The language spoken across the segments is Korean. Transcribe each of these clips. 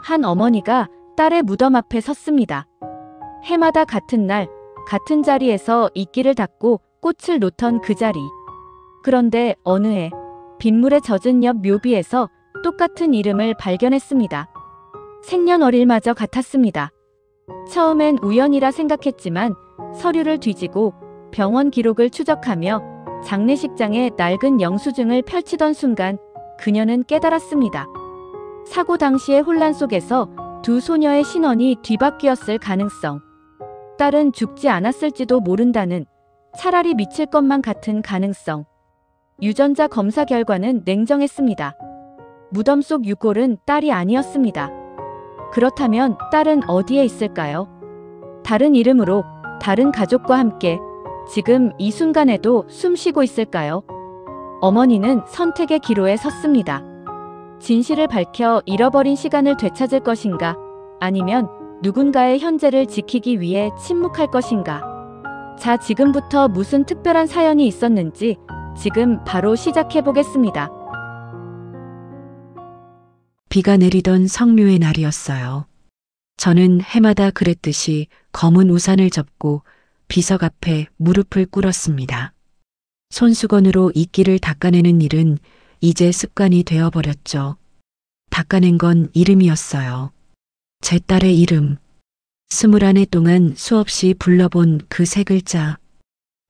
한 어머니가 딸의 무덤 앞에 섰습니다. 해마다 같은 날, 같은 자리에서 이끼를 닫고 꽃을 놓던 그 자리. 그런데 어느 해 빗물에 젖은 옆 묘비에서 똑같은 이름을 발견했습니다. 생년월일마저 같았습니다. 처음엔 우연이라 생각했지만 서류를 뒤지고 병원 기록을 추적하며 장례식장에 낡은 영수증을 펼치던 순간 그녀는 깨달았습니다. 사고 당시의 혼란 속에서 두 소녀의 신원이 뒤바뀌었을 가능성. 딸은 죽지 않았을지도 모른다는, 차라리 미칠 것만 같은 가능성. 유전자 검사 결과는 냉정했습니다. 무덤 속 유골은 딸이 아니었습니다. 그렇다면 딸은 어디에 있을까요? 다른 이름으로, 다른 가족과 함께 지금 이 순간에도 숨쉬고 있을까요? 어머니는 선택의 기로에 섰습니다. 진실을 밝혀 잃어버린 시간을 되찾을 것인가? 아니면 누군가의 현재를 지키기 위해 침묵할 것인가? 자, 지금부터 무슨 특별한 사연이 있었는지 지금 바로 시작해 보겠습니다. 비가 내리던 성묘의 날이었어요. 저는 해마다 그랬듯이 검은 우산을 접고 비석 앞에 무릎을 꿇었습니다. 손수건으로 이끼를 닦아내는 일은 이제 습관이 되어버렸죠. 닦아낸 건 이름이었어요. 제 딸의 이름. 21해 동안 수없이 불러본 그 세 글자.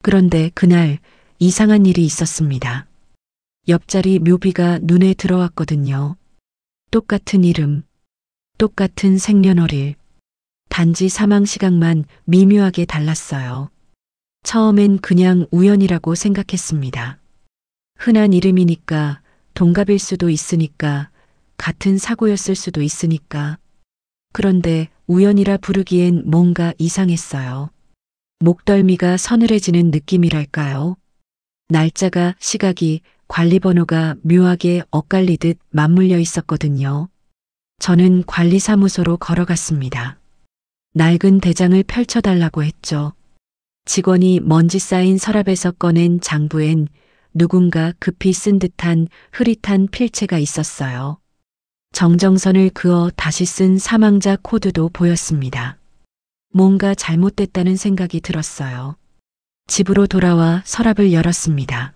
그런데 그날 이상한 일이 있었습니다. 옆자리 묘비가 눈에 들어왔거든요. 똑같은 이름, 똑같은 생년월일. 단지 사망 시각만 미묘하게 달랐어요. 처음엔 그냥 우연이라고 생각했습니다. 흔한 이름이니까, 동갑일 수도 있으니까, 같은 사고였을 수도 있으니까. 그런데 우연이라 부르기엔 뭔가 이상했어요. 목덜미가 서늘해지는 느낌이랄까요? 날짜가, 시각이, 관리번호가 묘하게 엇갈리듯 맞물려 있었거든요. 저는 관리사무소로 걸어갔습니다. 낡은 대장을 펼쳐달라고 했죠. 직원이 먼지 쌓인 서랍에서 꺼낸 장부엔 누군가 급히 쓴 듯한 흐릿한 필체가 있었어요. 정정선을 그어 다시 쓴 사망자 코드도 보였습니다. 뭔가 잘못됐다는 생각이 들었어요. 집으로 돌아와 서랍을 열었습니다.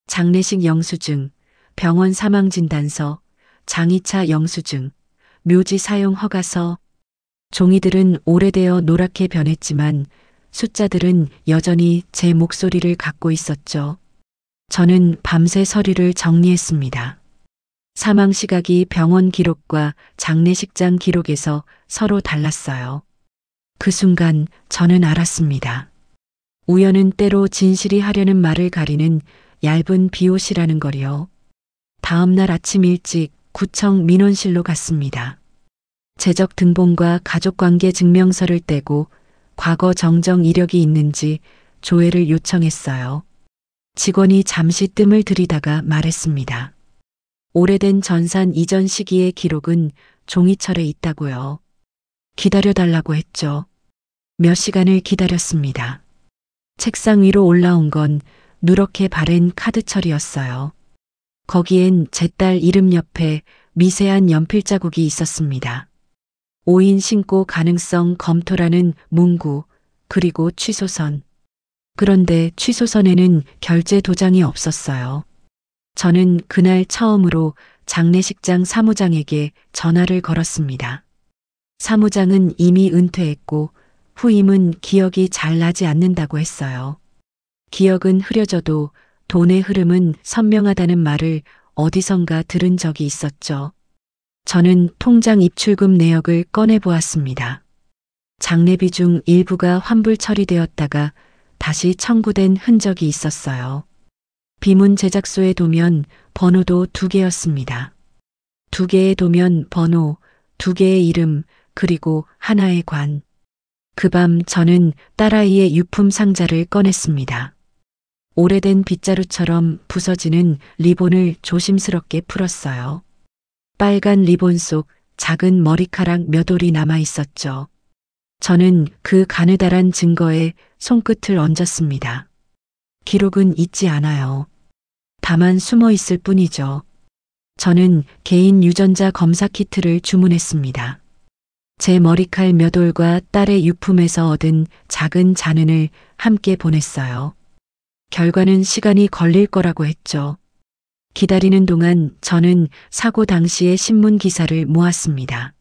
장례식 영수증, 병원 사망진단서, 장의차 영수증, 묘지 사용 허가서. 종이들은 오래되어 노랗게 변했지만 숫자들은 여전히 제 목소리를 갖고 있었죠. 저는 밤새 서류를 정리했습니다. 사망 시각이 병원 기록과 장례식장 기록에서 서로 달랐어요. 그 순간 저는 알았습니다. 우연은 때로 진실이 하려는 말을 가리는 얇은 비옷이라는 거리요. 다음 날 아침 일찍 구청 민원실로 갔습니다. 재적 등본과 가족관계 증명서를 떼고 과거 정정 이력이 있는지 조회를 요청했어요. 직원이 잠시 뜸을 들이다가 말했습니다. 오래된 전산 이전 시기의 기록은 종이철에 있다고요. 기다려달라고 했죠. 몇 시간을 기다렸습니다. 책상 위로 올라온 건 누렇게 바랜 카드철이었어요. 거기엔 제 딸 이름 옆에 미세한 연필 자국이 있었습니다. 오인 신고 가능성 검토라는 문구, 그리고 취소선. 그런데 취소선에는 결제 도장이 없었어요. 저는 그날 처음으로 장례식장 사무장에게 전화를 걸었습니다. 사무장은 이미 은퇴했고 후임은 기억이 잘 나지 않는다고 했어요. 기억은 흐려져도 돈의 흐름은 선명하다는 말을 어디선가 들은 적이 있었죠. 저는 통장 입출금 내역을 꺼내보았습니다. 장례비 중 일부가 환불 처리되었다가 다시 청구된 흔적이 있었어요. 비문 제작소의 도면 번호도 2개였습니다. 2개의 도면 번호, 2개의 이름, 그리고 하나의 관. 그 밤 저는 딸아이의 유품 상자를 꺼냈습니다. 오래된 빗자루처럼 부서지는 리본을 조심스럽게 풀었어요. 빨간 리본 속 작은 머리카락 몇 올이 남아 있었죠. 저는 그 가느다란 증거에 손끝을 얹었습니다. 기록은 있지 않아요. 다만 숨어 있을 뿐이죠. 저는 개인 유전자 검사 키트를 주문했습니다. 제 머리칼 몇 올과 딸의 유품에서 얻은 작은 잔흔을 함께 보냈어요. 결과는 시간이 걸릴 거라고 했죠. 기다리는 동안 저는 사고 당시의 신문 기사를 모았습니다.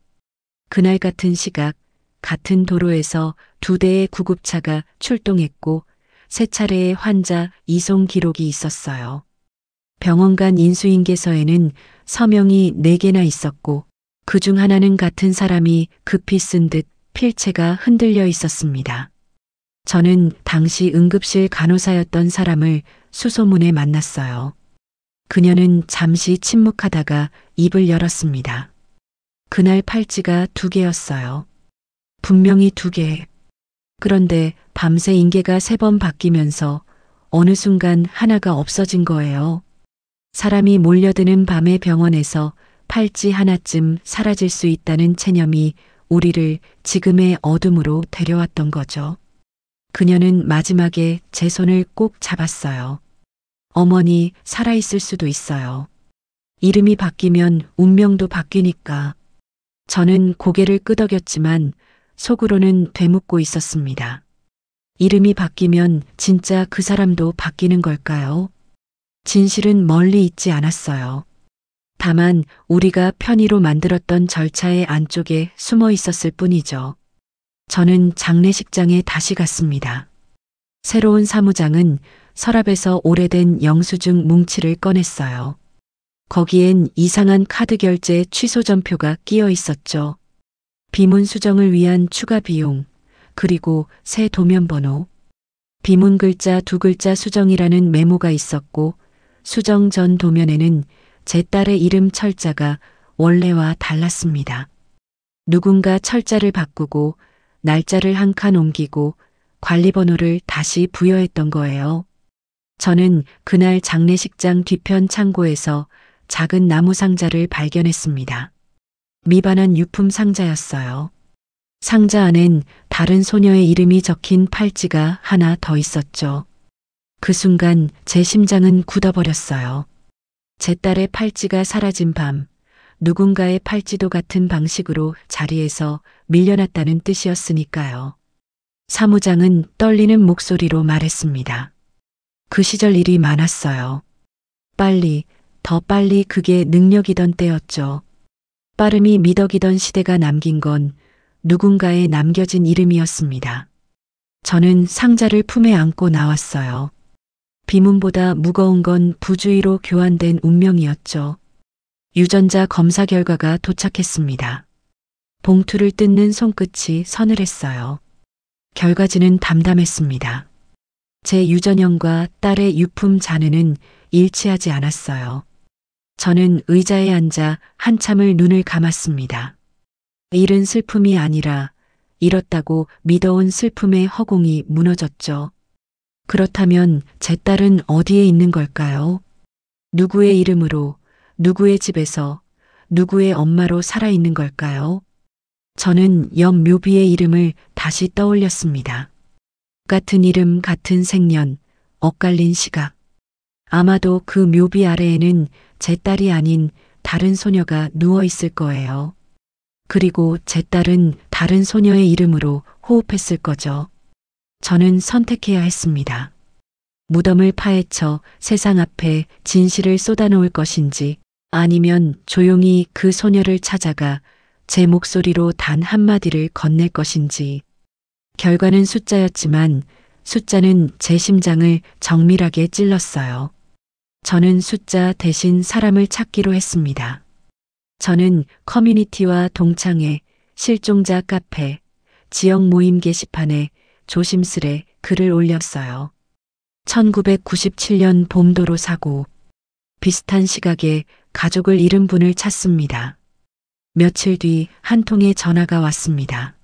그날 같은 시각, 같은 도로에서 2대의 구급차가 출동했고 3차례의 환자 이송 기록이 있었어요. 병원 간 인수인계서에는 서명이 4개나 있었고 그 중 하나는 같은 사람이 급히 쓴 듯 필체가 흔들려 있었습니다. 저는 당시 응급실 간호사였던 사람을 수소문에 만났어요. 그녀는 잠시 침묵하다가 입을 열었습니다. 그날 팔찌가 2개였어요. 분명히 2개. 그런데 밤새 인계가 3번 바뀌면서 어느 순간 하나가 없어진 거예요. 사람이 몰려드는 밤의 병원에서 팔찌 하나쯤 사라질 수 있다는 체념이 우리를 지금의 어둠으로 데려왔던 거죠. 그녀는 마지막에 제 손을 꼭 잡았어요. 어머니, 살아있을 수도 있어요. 이름이 바뀌면 운명도 바뀌니까. 저는 고개를 끄덕였지만 속으로는 되묻고 있었습니다. 이름이 바뀌면 진짜 그 사람도 바뀌는 걸까요? 진실은 멀리 있지 않았어요. 다만 우리가 편의로 만들었던 절차의 안쪽에 숨어 있었을 뿐이죠. 저는 장례식장에 다시 갔습니다. 새로운 사무장은 서랍에서 오래된 영수증 뭉치를 꺼냈어요. 거기엔 이상한 카드 결제 취소 전표가 끼어 있었죠. 비문 수정을 위한 추가 비용, 그리고 새 도면 번호. 비문 글자 2글자 수정이라는 메모가 있었고 수정 전 도면에는 제 딸의 이름 철자가 원래와 달랐습니다. 누군가 철자를 바꾸고 날짜를 한 칸 옮기고 관리번호를 다시 부여했던 거예요. 저는 그날 장례식장 뒤편 창고에서 작은 나무 상자를 발견했습니다. 미반한 유품 상자였어요. 상자 안엔 다른 소녀의 이름이 적힌 팔찌가 하나 더 있었죠. 그 순간 제 심장은 굳어버렸어요. 제 딸의 팔찌가 사라진 밤, 누군가의 팔찌도 같은 방식으로 자리에서 밀려났다는 뜻이었으니까요. 사무장은 떨리는 목소리로 말했습니다. 그 시절 일이 많았어요. 빨리, 더 빨리 그게 능력이던 때였죠. 빠름이 미덕이던 시대가 남긴 건 누군가의 남겨진 이름이었습니다. 저는 상자를 품에 안고 나왔어요. 비문보다 무거운 건 부주의로 교환된 운명이었죠. 유전자 검사 결과가 도착했습니다. 봉투를 뜯는 손끝이 서늘했어요. 결과지는 담담했습니다. 제 유전형과 딸의 유품 잔해는 일치하지 않았어요. 저는 의자에 앉아 한참을 눈을 감았습니다. 잃은 슬픔이 아니라 잃었다고 믿어온 슬픔의 허공이 무너졌죠. 그렇다면 제 딸은 어디에 있는 걸까요? 누구의 이름으로, 누구의 집에서, 누구의 엄마로 살아있는 걸까요? 저는 옆 묘비의 이름을 다시 떠올렸습니다. 같은 이름, 같은 생년, 엇갈린 시각. 아마도 그 묘비 아래에는 제 딸이 아닌 다른 소녀가 누워 있을 거예요. 그리고 제 딸은 다른 소녀의 이름으로 호흡했을 거죠. 저는 선택해야 했습니다. 무덤을 파헤쳐 세상 앞에 진실을 쏟아놓을 것인지 아니면 조용히 그 소녀를 찾아가 제 목소리로 단 한마디를 건넬 것인지. 결과는 숫자였지만 숫자는 제 심장을 정밀하게 찔렀어요. 저는 숫자 대신 사람을 찾기로 했습니다. 저는 커뮤니티와 동창회, 실종자 카페, 지역 모임 게시판에 조심스레 글을 올렸어요. 1997년 봄도로 사고. 비슷한 시각에 가족을 잃은 분을 찾습니다. 며칠 뒤 한 통의 전화가 왔습니다.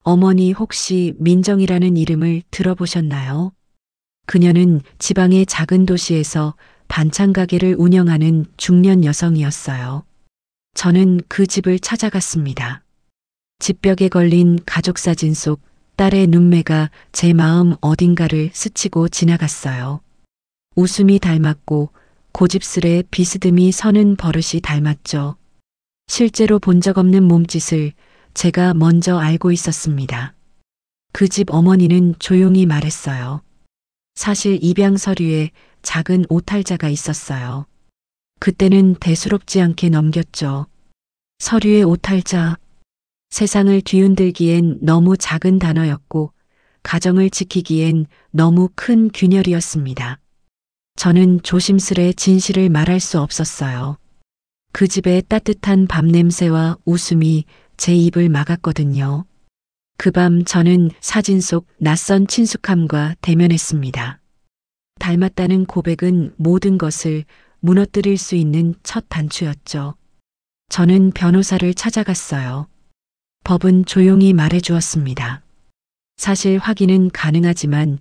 어머니 혹시 민정이라는 이름을 들어보셨나요? 그녀는 지방의 작은 도시에서 반찬 가게를 운영하는 중년 여성이었어요. 저는 그 집을 찾아갔습니다. 집벽에 걸린 가족 사진 속 딸의 눈매가 제 마음 어딘가를 스치고 지나갔어요. 웃음이 닮았고 고집스레 비스듬히 서는 버릇이 닮았죠. 실제로 본 적 없는 몸짓을 제가 먼저 알고 있었습니다. 그 집 어머니는 조용히 말했어요. 사실 입양 서류에 작은 오탈자가 있었어요. 그때는 대수롭지 않게 넘겼죠. 서류의 오탈자. 세상을 뒤흔들기엔 너무 작은 단어였고 가정을 지키기엔 너무 큰 균열이었습니다. 저는 조심스레 진실을 말할 수 없었어요. 그 집의 따뜻한 밤 냄새와 웃음이 제 입을 막았거든요. 그 밤 저는 사진 속 낯선 친숙함과 대면했습니다. 닮았다는 고백은 모든 것을 무너뜨릴 수 있는 첫 단추였죠. 저는 변호사를 찾아갔어요. 법은 조용히 말해주었습니다. 사실 확인은 가능하지만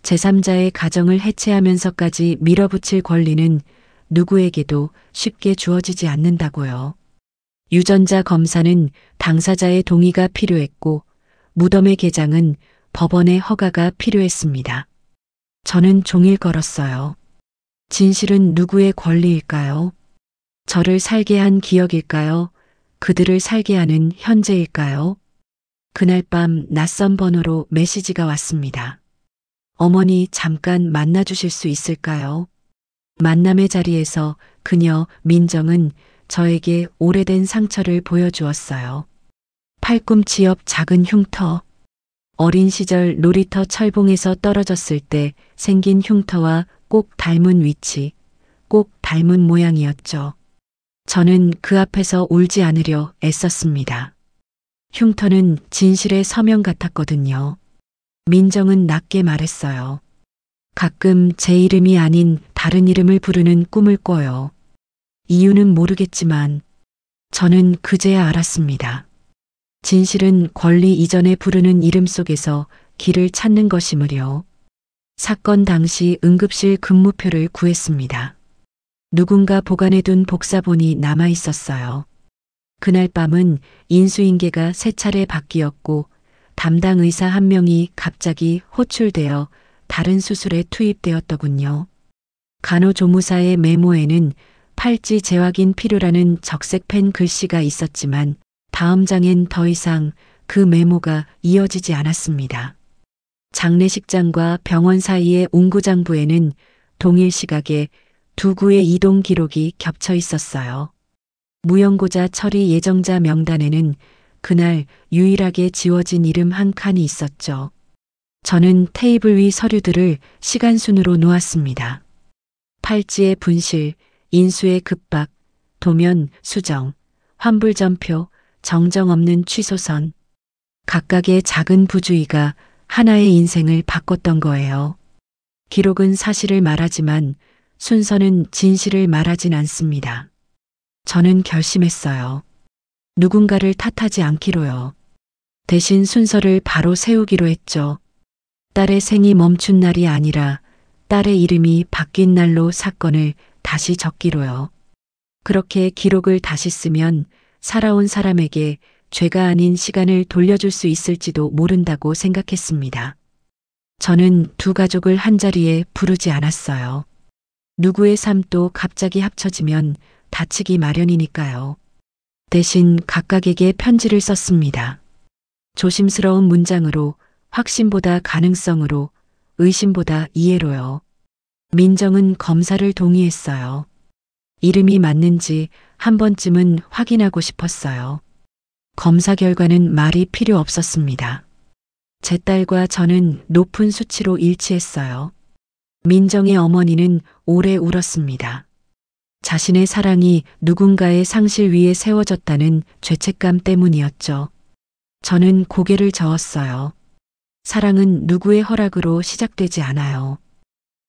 제3자의 가정을 해체하면서까지 밀어붙일 권리는 누구에게도 쉽게 주어지지 않는다고요. 유전자 검사는 당사자의 동의가 필요했고 무덤의 개장은 법원의 허가가 필요했습니다. 저는 종일 걸었어요. 진실은 누구의 권리일까요? 저를 살게 한 기억일까요? 그들을 살게 하는 현재일까요? 그날 밤 낯선 번호로 메시지가 왔습니다. 어머니 잠깐 만나주실 수 있을까요? 만남의 자리에서 그녀 민정은 저에게 오래된 상처를 보여주었어요. 팔꿈치 옆 작은 흉터. 어린 시절 놀이터 철봉에서 떨어졌을 때 생긴 흉터와 꼭 닮은 위치, 꼭 닮은 모양이었죠. 저는 그 앞에서 울지 않으려 애썼습니다. 흉터는 진실의 서명 같았거든요. 민정은 낮게 말했어요. 가끔 제 이름이 아닌 다른 이름을 부르는 꿈을 꿔요. 이유는 모르겠지만 저는 그제야 알았습니다. 진실은 권리 이전에 부르는 이름 속에서 길을 찾는 것이므려. 사건 당시 응급실 근무표를 구했습니다. 누군가 보관해둔 복사본이 남아 있었어요. 그날 밤은 인수인계가 3차례 바뀌었고 담당 의사 한 명이 갑자기 호출되어 다른 수술에 투입되었더군요. 간호조무사의 메모에는 팔찌 재확인 필요라는 적색 펜 글씨가 있었지만 다음 장엔 더 이상 그 메모가 이어지지 않았습니다. 장례식장과 병원 사이의 운구장부에는 동일 시각에 두 구의 이동 기록이 겹쳐 있었어요. 무연고자 처리 예정자 명단에는 그날 유일하게 지워진 이름 한 칸이 있었죠. 저는 테이블 위 서류들을 시간 순으로 놓았습니다. 팔찌의 분실, 인수의 급박, 도면 수정, 환불전표, 정정 없는 취소선. 각각의 작은 부주의가 하나의 인생을 바꿨던 거예요. 기록은 사실을 말하지만 순서는 진실을 말하진 않습니다. 저는 결심했어요. 누군가를 탓하지 않기로요. 대신 순서를 바로 세우기로 했죠. 딸의 생이 멈춘 날이 아니라 딸의 이름이 바뀐 날로 사건을 다시 적기로요. 그렇게 기록을 다시 쓰면 살아온 사람에게 죄가 아닌 시간을 돌려줄 수 있을지도 모른다고 생각했습니다. 저는 두 가족을 한자리에 부르지 않았어요. 누구의 삶도 갑자기 합쳐지면 다치기 마련이니까요. 대신 각각에게 편지를 썼습니다. 조심스러운 문장으로, 확신보다 가능성으로, 의심보다 이해로요. 민정은 검사를 동의했어요. 이름이 맞는지 한 번쯤은 확인하고 싶었어요. 검사 결과는 말이 필요 없었습니다. 제 딸과 저는 높은 수치로 일치했어요. 민정의 어머니는 오래 울었습니다. 자신의 사랑이 누군가의 상실 위에 세워졌다는 죄책감 때문이었죠. 저는 고개를 저었어요. 사랑은 누구의 허락으로 시작되지 않아요.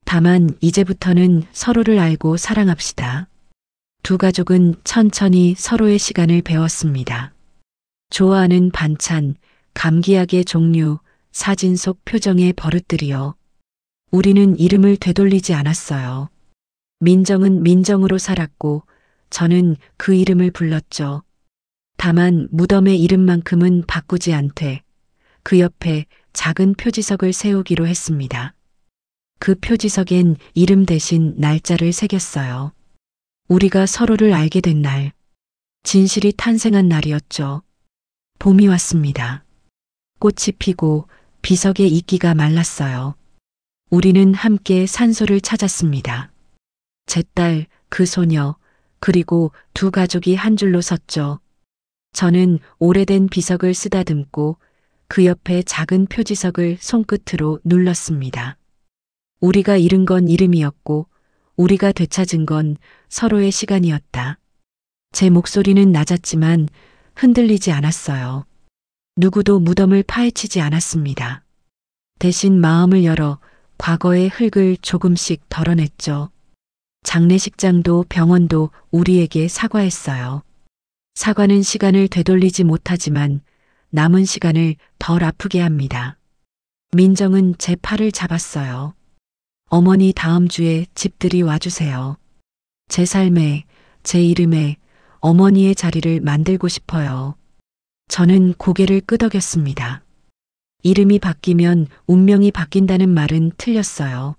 다만 이제부터는 서로를 알고 사랑합시다. 두 가족은 천천히 서로의 시간을 배웠습니다. 좋아하는 반찬, 감기약의 종류, 사진 속 표정의 버릇들이요. 우리는 이름을 되돌리지 않았어요. 민정은 민정으로 살았고 저는 그 이름을 불렀죠. 다만 무덤의 이름만큼은 바꾸지 않되 그 옆에 작은 표지석을 세우기로 했습니다. 그 표지석엔 이름 대신 날짜를 새겼어요. 우리가 서로를 알게 된 날, 진실이 탄생한 날이었죠. 봄이 왔습니다. 꽃이 피고 비석의 이끼가 말랐어요. 우리는 함께 산소를 찾았습니다. 제 딸, 그 소녀, 그리고 두 가족이 한 줄로 섰죠. 저는 오래된 비석을 쓰다듬고 그 옆에 작은 표지석을 손끝으로 눌렀습니다. 우리가 잃은 건 이름이었고 우리가 되찾은 건 서로의 시간이었다. 제 목소리는 낮았지만 흔들리지 않았어요. 누구도 무덤을 파헤치지 않았습니다. 대신 마음을 열어 과거의 흙을 조금씩 덜어냈죠. 장례식장도 병원도 우리에게 사과했어요. 사과는 시간을 되돌리지 못하지만 남은 시간을 덜 아프게 합니다. 민정은 제 팔을 잡았어요. 어머니 다음 주에 집들이 와주세요. 제 삶에, 제 이름에 어머니의 자리를 만들고 싶어요. 저는 고개를 끄덕였습니다. 이름이 바뀌면 운명이 바뀐다는 말은 틀렸어요.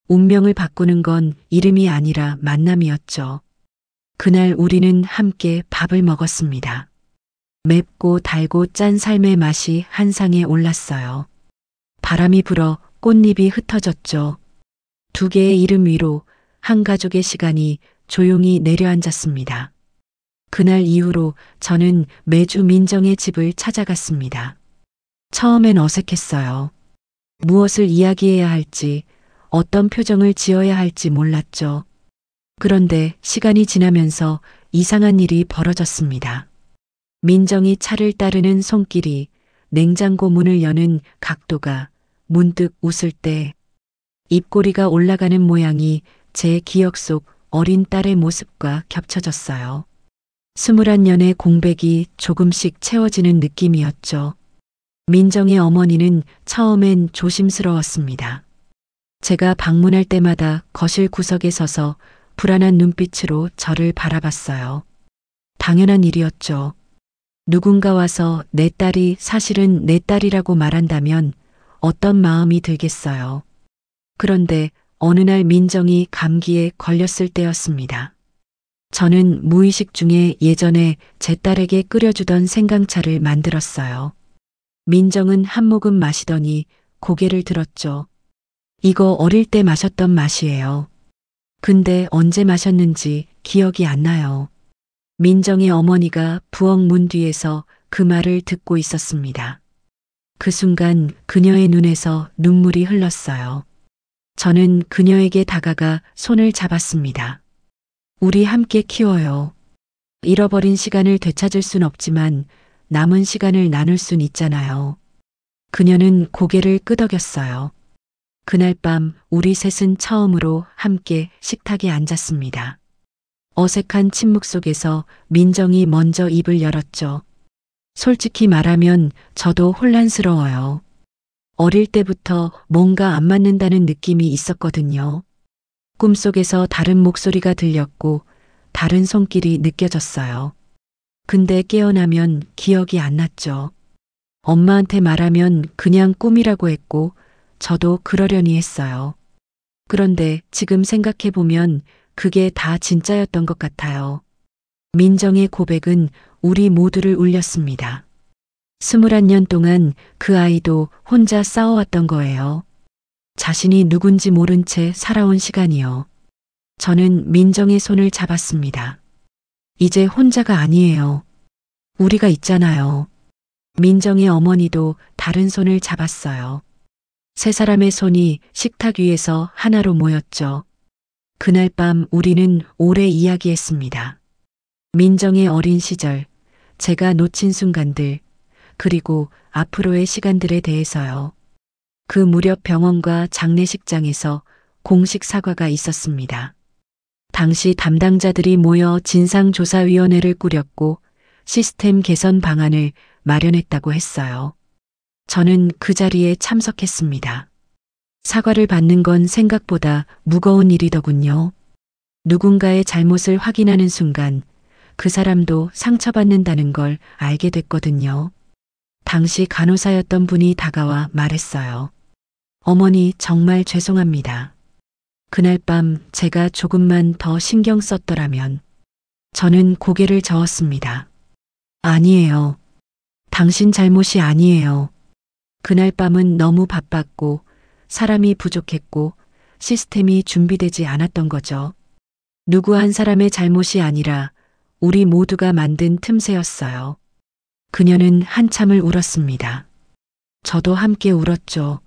운명을 바꾸는 건 이름이 아니라 만남이었죠. 그날 우리는 함께 밥을 먹었습니다. 맵고 달고 짠 삶의 맛이 한 상에 올랐어요. 바람이 불어 꽃잎이 흩어졌죠. 두 개의 이름 위로 한 가족의 시간이 조용히 내려앉았습니다. 그날 이후로 저는 매주 민정의 집을 찾아갔습니다. 처음엔 어색했어요. 무엇을 이야기해야 할지, 어떤 표정을 지어야 할지 몰랐죠. 그런데 시간이 지나면서 이상한 일이 벌어졌습니다. 민정이 차를 따르는 손길이, 냉장고 문을 여는 각도가, 문득 웃을 때 입꼬리가 올라가는 모양이 제 기억 속 어린 딸의 모습과 겹쳐졌어요. 21년의 공백이 조금씩 채워지는 느낌이었죠. 민정의 어머니는 처음엔 조심스러웠습니다. 제가 방문할 때마다 거실 구석에 서서 불안한 눈빛으로 저를 바라봤어요. 당연한 일이었죠. 누군가 와서 내 딸이 사실은 내 딸이라고 말한다면 어떤 마음이 들겠어요. 그런데 어느 날 민정이 감기에 걸렸을 때였습니다. 저는 무의식 중에 예전에 제 딸에게 끓여주던 생강차를 만들었어요. 민정은 한 모금 마시더니 고개를 들었죠. 이거 어릴 때 마셨던 맛이에요. 근데 언제 마셨는지 기억이 안 나요. 민정의 어머니가 부엌 문 뒤에서 그 말을 듣고 있었습니다. 그 순간 그녀의 눈에서 눈물이 흘렀어요. 저는 그녀에게 다가가 손을 잡았습니다. 우리 함께 키워요. 잃어버린 시간을 되찾을 순 없지만 남은 시간을 나눌 순 있잖아요. 그녀는 고개를 끄덕였어요. 그날 밤 우리 셋은 처음으로 함께 식탁에 앉았습니다. 어색한 침묵 속에서 민정이 먼저 입을 열었죠. 솔직히 말하면 저도 혼란스러워요. 어릴 때부터 뭔가 안 맞는다는 느낌이 있었거든요. 꿈속에서 다른 목소리가 들렸고 다른 손길이 느껴졌어요. 근데 깨어나면 기억이 안 났죠. 엄마한테 말하면 그냥 꿈이라고 했고 저도 그러려니 했어요. 그런데 지금 생각해보면 그게 다 진짜였던 것 같아요. 민정의 고백은 우리 모두를 울렸습니다. 21년 동안 그 아이도 혼자 싸워왔던 거예요. 자신이 누군지 모른 채 살아온 시간이요. 저는 민정의 손을 잡았습니다. 이제 혼자가 아니에요. 우리가 있잖아요. 민정의 어머니도 다른 손을 잡았어요. 세 사람의 손이 식탁 위에서 하나로 모였죠. 그날 밤 우리는 오래 이야기했습니다. 민정의 어린 시절, 제가 놓친 순간들, 그리고 앞으로의 시간들에 대해서요. 그 무렵 병원과 장례식장에서 공식 사과가 있었습니다. 당시 담당자들이 모여 진상조사위원회를 꾸렸고 시스템 개선 방안을 마련했다고 했어요. 저는 그 자리에 참석했습니다. 사과를 받는 건 생각보다 무거운 일이더군요. 누군가의 잘못을 확인하는 순간 그 사람도 상처받는다는 걸 알게 됐거든요. 당시 간호사였던 분이 다가와 말했어요. 어머니 정말 죄송합니다. 그날 밤 제가 조금만 더 신경 썼더라면. 저는 고개를 저었습니다. 아니에요. 당신 잘못이 아니에요. 그날 밤은 너무 바빴고 사람이 부족했고 시스템이 준비되지 않았던 거죠. 누구 한 사람의 잘못이 아니라 우리 모두가 만든 틈새였어요. 그녀는 한참을 울었습니다. 저도 함께 울었죠.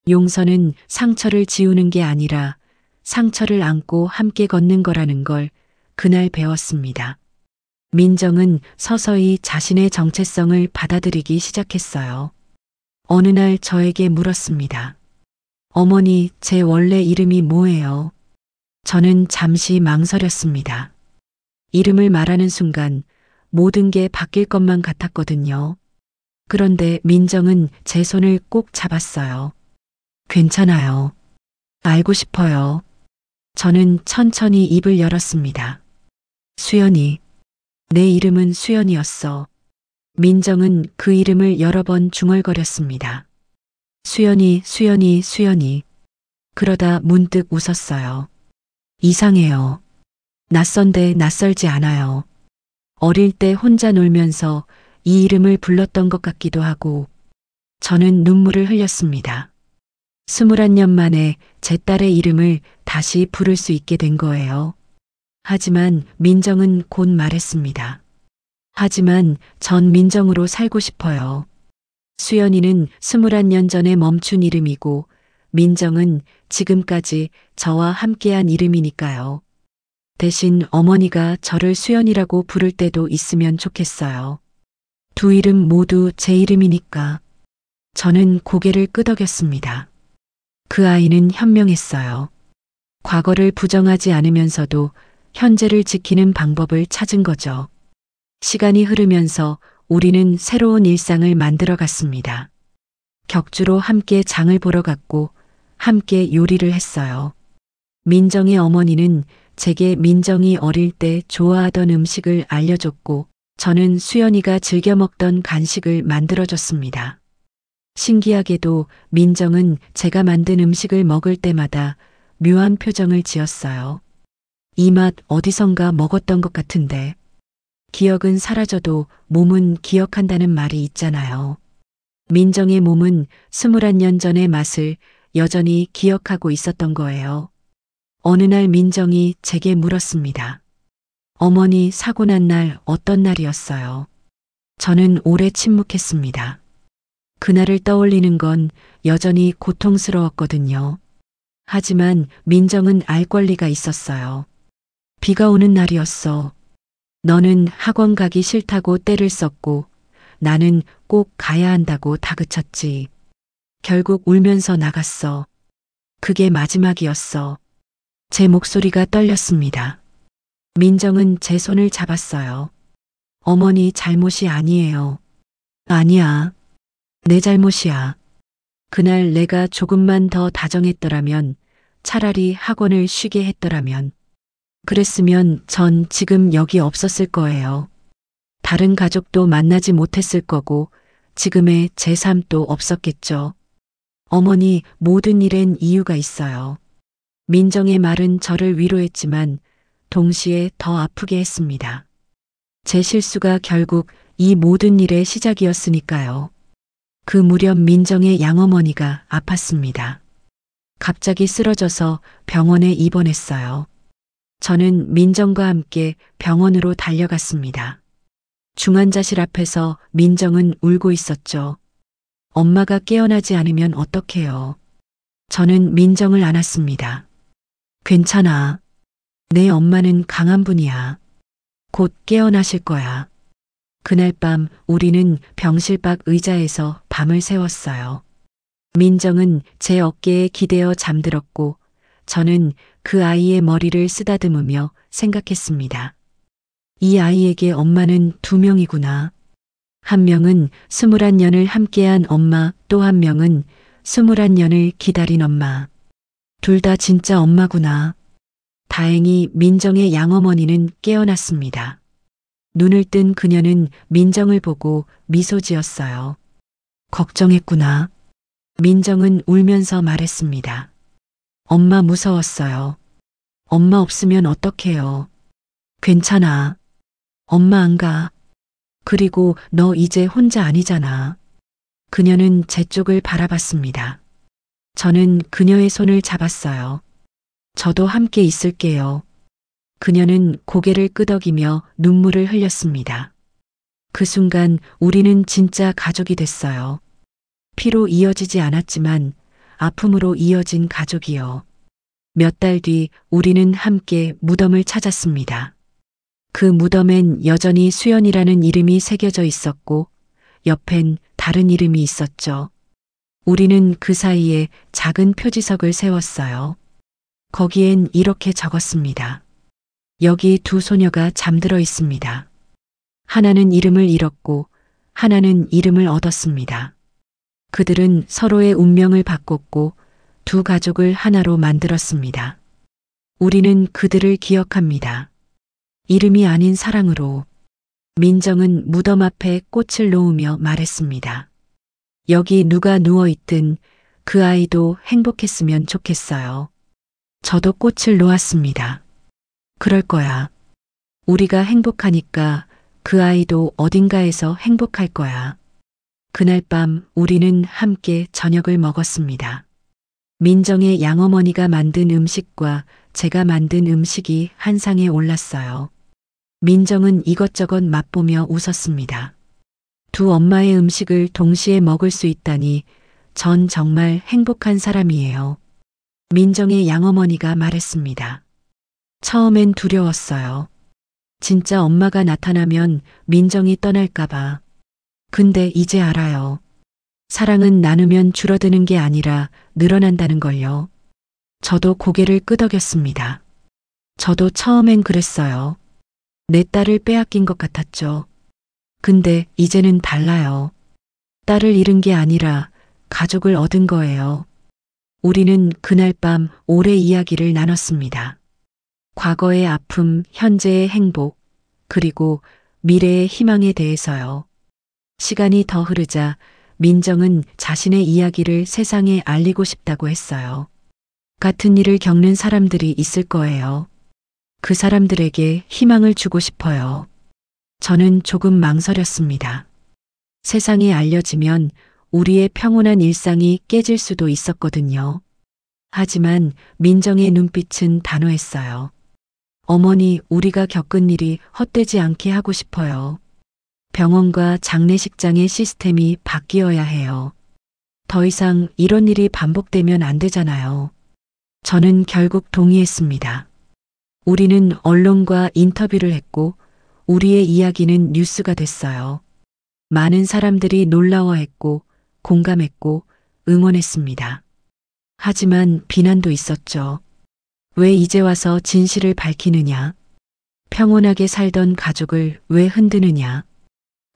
용서는 상처를 지우는 게 아니라 상처를 안고 함께 걷는 거라는 걸 그날 배웠습니다. 민정은 서서히 자신의 정체성을 받아들이기 시작했어요. 어느 날 저에게 물었습니다. 어머니, 제 원래 이름이 뭐예요? 저는 잠시 망설였습니다. 이름을 말하는 순간 모든 게 바뀔 것만 같았거든요. 그런데 민정은 제 손을 꼭 잡았어요. 괜찮아요. 알고 싶어요. 저는 천천히 입을 열었습니다. 수연이. 내 이름은 수연이었어. 민정은 그 이름을 여러 번 중얼거렸습니다. 수연이, 수연이, 수연이. 그러다 문득 웃었어요. 이상해요. 낯선데 낯설지 않아요. 어릴 때 혼자 놀면서 이 이름을 불렀던 것 같기도 하고. 저는 눈물을 흘렸습니다. 21년 만에 제 딸의 이름을 다시 부를 수 있게 된 거예요. 하지만 민정은 곧 말했습니다. 하지만 전 민정으로 살고 싶어요. 수연이는 21년 전에 멈춘 이름이고 민정은 지금까지 저와 함께한 이름이니까요. 대신 어머니가 저를 수연이라고 부를 때도 있으면 좋겠어요. 두 이름 모두 제 이름이니까. 저는 고개를 끄덕였습니다. 그 아이는 현명했어요. 과거를 부정하지 않으면서도 현재를 지키는 방법을 찾은 거죠. 시간이 흐르면서 우리는 새로운 일상을 만들어 갔습니다. 격주로 함께 장을 보러 갔고 함께 요리를 했어요. 민정의 어머니는 제게 민정이 어릴 때 좋아하던 음식을 알려줬고 저는 수연이가 즐겨 먹던 간식을 만들어줬습니다. 신기하게도 민정은 제가 만든 음식을 먹을 때마다 묘한 표정을 지었어요. 이 맛 어디선가 먹었던 것 같은데. 기억은 사라져도 몸은 기억한다는 말이 있잖아요. 민정의 몸은 21년 전의 맛을 여전히 기억하고 있었던 거예요. 어느 날 민정이 제게 물었습니다. 어머니 사고 난 날 어떤 날이었어요? 저는 오래 침묵했습니다. 그날을 떠올리는 건 여전히 고통스러웠거든요. 하지만 민정은 알 권리가 있었어요. 비가 오는 날이었어. 너는 학원 가기 싫다고 떼를 썼고 나는 꼭 가야 한다고 다그쳤지. 결국 울면서 나갔어. 그게 마지막이었어. 제 목소리가 떨렸습니다. 민정은 제 손을 잡았어요. 어머니 잘못이 아니에요. 아니야. 내 잘못이야. 그날 내가 조금만 더 다정했더라면, 차라리 학원을 쉬게 했더라면, 그랬으면 전 지금 여기 없었을 거예요. 다른 가족도 만나지 못했을 거고 지금의 제 삶도 없었겠죠. 어머니, 모든 일엔 이유가 있어요. 민정의 말은 저를 위로했지만 동시에 더 아프게 했습니다. 제 실수가 결국 이 모든 일의 시작이었으니까요. 그 무렵 민정의 양어머니가 아팠습니다. 갑자기 쓰러져서 병원에 입원했어요. 저는 민정과 함께 병원으로 달려갔습니다. 중환자실 앞에서 민정은 울고 있었죠. 엄마가 깨어나지 않으면 어떡해요. 저는 민정을 안았습니다. 괜찮아. 내 엄마는 강한 분이야. 곧 깨어나실 거야. 그날 밤 우리는 병실 밖 의자에서 밤을 새웠어요. 민정은 제 어깨에 기대어 잠들었고 저는 그 아이의 머리를 쓰다듬으며 생각했습니다. 이 아이에게 엄마는 두 명이구나. 한 명은 21년을 함께한 엄마, 또 한 명은 21년을 기다린 엄마. 둘 다 진짜 엄마구나. 다행히 민정의 양어머니는 깨어났습니다. 눈을 뜬 그녀는 민정을 보고 미소 지었어요. 걱정했구나. 민정은 울면서 말했습니다. 엄마 무서웠어요. 엄마 없으면 어떡해요. 괜찮아. 엄마 안 가. 그리고 너 이제 혼자 아니잖아. 그녀는 제 쪽을 바라봤습니다. 저는 그녀의 손을 잡았어요. 저도 함께 있을게요. 그녀는 고개를 끄덕이며 눈물을 흘렸습니다. 그 순간 우리는 진짜 가족이 됐어요. 피로 이어지지 않았지만 아픔으로 이어진 가족이요. 몇 달 뒤 우리는 함께 무덤을 찾았습니다. 그 무덤엔 여전히 수연이라는 이름이 새겨져 있었고 옆엔 다른 이름이 있었죠. 우리는 그 사이에 작은 표지석을 세웠어요. 거기엔 이렇게 적었습니다. 여기 두 소녀가 잠들어 있습니다. 하나는 이름을 잃었고 하나는 이름을 얻었습니다. 그들은 서로의 운명을 바꿨고 두 가족을 하나로 만들었습니다. 우리는 그들을 기억합니다. 이름이 아닌 사랑으로. 민정은 무덤 앞에 꽃을 놓으며 말했습니다. 여기 누가 누워있든 그 아이도 행복했으면 좋겠어요. 저도 꽃을 놓았습니다. 그럴 거야. 우리가 행복하니까 그 아이도 어딘가에서 행복할 거야. 그날 밤 우리는 함께 저녁을 먹었습니다. 민정의 양어머니가 만든 음식과 제가 만든 음식이 한 상에 올랐어요. 민정은 이것저것 맛보며 웃었습니다. 두 엄마의 음식을 동시에 먹을 수 있다니 전 정말 행복한 사람이에요. 민정의 양어머니가 말했습니다. 처음엔 두려웠어요. 진짜 엄마가 나타나면 민정이 떠날까봐. 근데 이제 알아요. 사랑은 나누면 줄어드는 게 아니라 늘어난다는 걸요. 저도 고개를 끄덕였습니다. 저도 처음엔 그랬어요. 내 딸을 빼앗긴 것 같았죠. 근데 이제는 달라요. 딸을 잃은 게 아니라 가족을 얻은 거예요. 우리는 그날 밤 오래 이야기를 나눴습니다. 과거의 아픔, 현재의 행복, 그리고 미래의 희망에 대해서요. 시간이 더 흐르자 민정은 자신의 이야기를 세상에 알리고 싶다고 했어요. 같은 일을 겪는 사람들이 있을 거예요. 그 사람들에게 희망을 주고 싶어요. 저는 조금 망설였습니다. 세상에 알려지면 우리의 평온한 일상이 깨질 수도 있었거든요. 하지만 민정의 눈빛은 단호했어요. 어머니, 우리가 겪은 일이 헛되지 않게 하고 싶어요. 병원과 장례식장의 시스템이 바뀌어야 해요. 더 이상 이런 일이 반복되면 안 되잖아요. 저는 결국 동의했습니다. 우리는 언론과 인터뷰를 했고 우리의 이야기는 뉴스가 됐어요. 많은 사람들이 놀라워했고 공감했고 응원했습니다. 하지만 비난도 있었죠. 왜 이제 와서 진실을 밝히느냐? 평온하게 살던 가족을 왜 흔드느냐?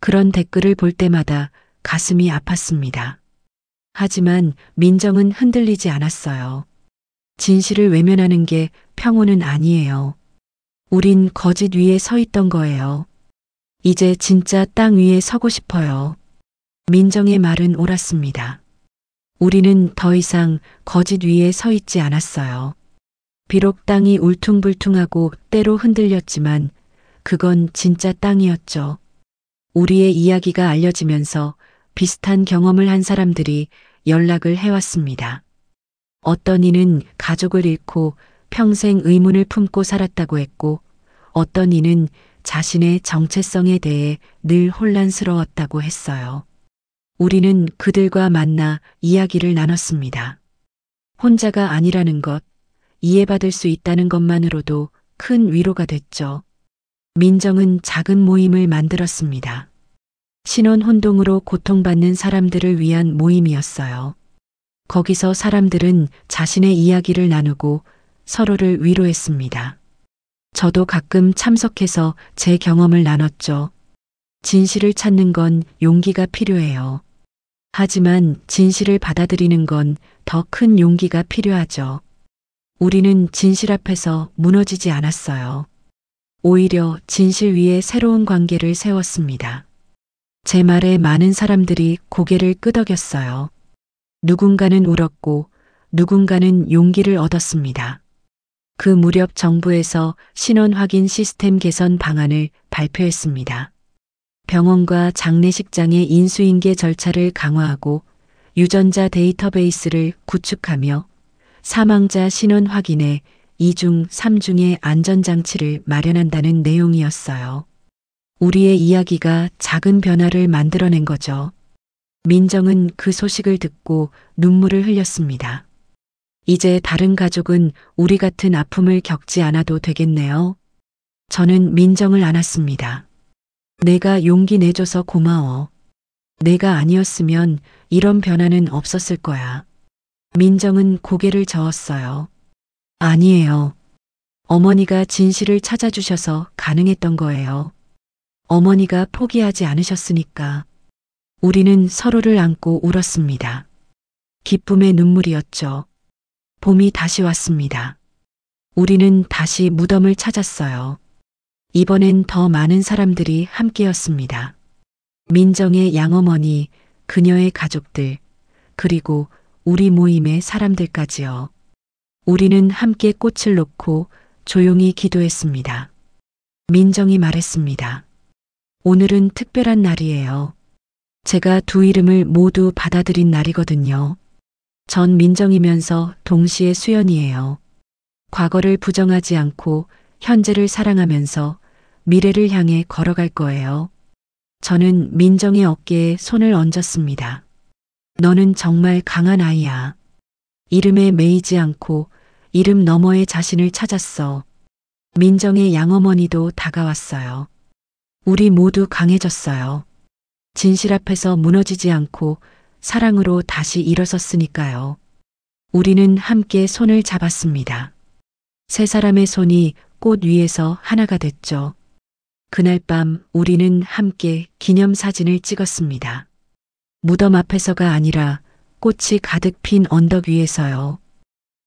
그런 댓글을 볼 때마다 가슴이 아팠습니다. 하지만 민정은 흔들리지 않았어요. 진실을 외면하는 게 평온은 아니에요. 우린 거짓 위에 서 있던 거예요. 이제 진짜 땅 위에 서고 싶어요. 민정의 말은 옳았습니다. 우리는 더 이상 거짓 위에 서 있지 않았어요. 비록 땅이 울퉁불퉁하고 때로 흔들렸지만 그건 진짜 땅이었죠. 우리의 이야기가 알려지면서 비슷한 경험을 한 사람들이 연락을 해왔습니다. 어떤 이는 가족을 잃고 평생 의문을 품고 살았다고 했고 어떤 이는 자신의 정체성에 대해 늘 혼란스러웠다고 했어요. 우리는 그들과 만나 이야기를 나눴습니다. 혼자가 아니라는 것, 이해받을 수 있다는 것만으로도 큰 위로가 됐죠. 민정은 작은 모임을 만들었습니다. 신혼 혼동으로 고통받는 사람들을 위한 모임이었어요. 거기서 사람들은 자신의 이야기를 나누고 서로를 위로했습니다. 저도 가끔 참석해서 제 경험을 나눴죠. 진실을 찾는 건 용기가 필요해요. 하지만 진실을 받아들이는 건 더 큰 용기가 필요하죠. 우리는 진실 앞에서 무너지지 않았어요. 오히려 진실 위에 새로운 관계를 세웠습니다. 제 말에 많은 사람들이 고개를 끄덕였어요. 누군가는 울었고 누군가는 용기를 얻었습니다. 그 무렵 정부에서 신원 확인 시스템 개선 방안을 발표했습니다. 병원과 장례식장의 인수인계 절차를 강화하고 유전자 데이터베이스를 구축하며 사망자 신원 확인에 2중, 3중의 안전장치를 마련한다는 내용이었어요. 우리의 이야기가 작은 변화를 만들어낸 거죠. 민정은 그 소식을 듣고 눈물을 흘렸습니다. 이제 다른 가족은 우리 같은 아픔을 겪지 않아도 되겠네요. 저는 민정을 안았습니다. 내가 용기 내줘서 고마워. 내가 아니었으면 이런 변화는 없었을 거야. 민정은 고개를 저었어요. 아니에요. 어머니가 진실을 찾아주셔서 가능했던 거예요. 어머니가 포기하지 않으셨으니까. 우리는 서로를 안고 울었습니다. 기쁨의 눈물이었죠. 봄이 다시 왔습니다. 우리는 다시 무덤을 찾았어요. 이번엔 더 많은 사람들이 함께였습니다. 민정의 양어머니, 그녀의 가족들, 그리고 우리 모임의 사람들까지요. 우리는 함께 꽃을 놓고 조용히 기도했습니다. 민정이 말했습니다. 오늘은 특별한 날이에요. 제가 두 이름을 모두 받아들인 날이거든요. 전 민정이면서 동시에 수연이에요. 과거를 부정하지 않고 현재를 사랑하면서 미래를 향해 걸어갈 거예요. 저는 민정의 어깨에 손을 얹었습니다. 너는 정말 강한 아이야. 이름에 매이지 않고 이름 너머의 자신을 찾았어. 민정의 양어머니도 다가왔어요. 우리 모두 강해졌어요. 진실 앞에서 무너지지 않고 사랑으로 다시 일어섰으니까요. 우리는 함께 손을 잡았습니다. 세 사람의 손이 꽃 위에서 하나가 됐죠. 그날 밤 우리는 함께 기념사진을 찍었습니다. 무덤 앞에서가 아니라 꽃이 가득 핀 언덕 위에서요.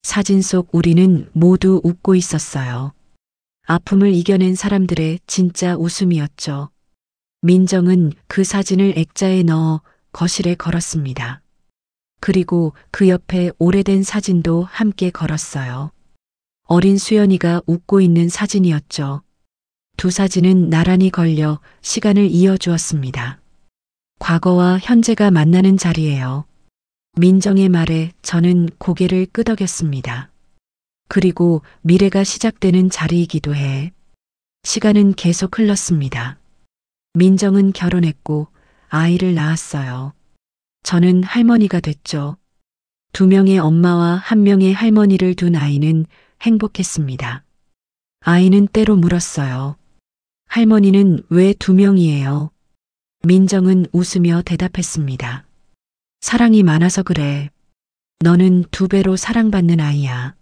사진 속 우리는 모두 웃고 있었어요. 아픔을 이겨낸 사람들의 진짜 웃음이었죠. 민정은 그 사진을 액자에 넣어 거실에 걸었습니다. 그리고 그 옆에 오래된 사진도 함께 걸었어요. 어린 수연이가 웃고 있는 사진이었죠. 두 사진은 나란히 걸려 시간을 이어주었습니다. 과거와 현재가 만나는 자리예요. 민정의 말에 저는 고개를 끄덕였습니다. 그리고 미래가 시작되는 자리이기도 해. 시간은 계속 흘렀습니다. 민정은 결혼했고 아이를 낳았어요. 저는 할머니가 됐죠. 2명의 엄마와 1명의 할머니를 둔 아이는 행복했습니다. 아이는 때로 물었어요. 할머니는 왜 2명이에요? 민정은 웃으며 대답했습니다. 사랑이 많아서 그래. 너는 2배로 사랑받는 아이야.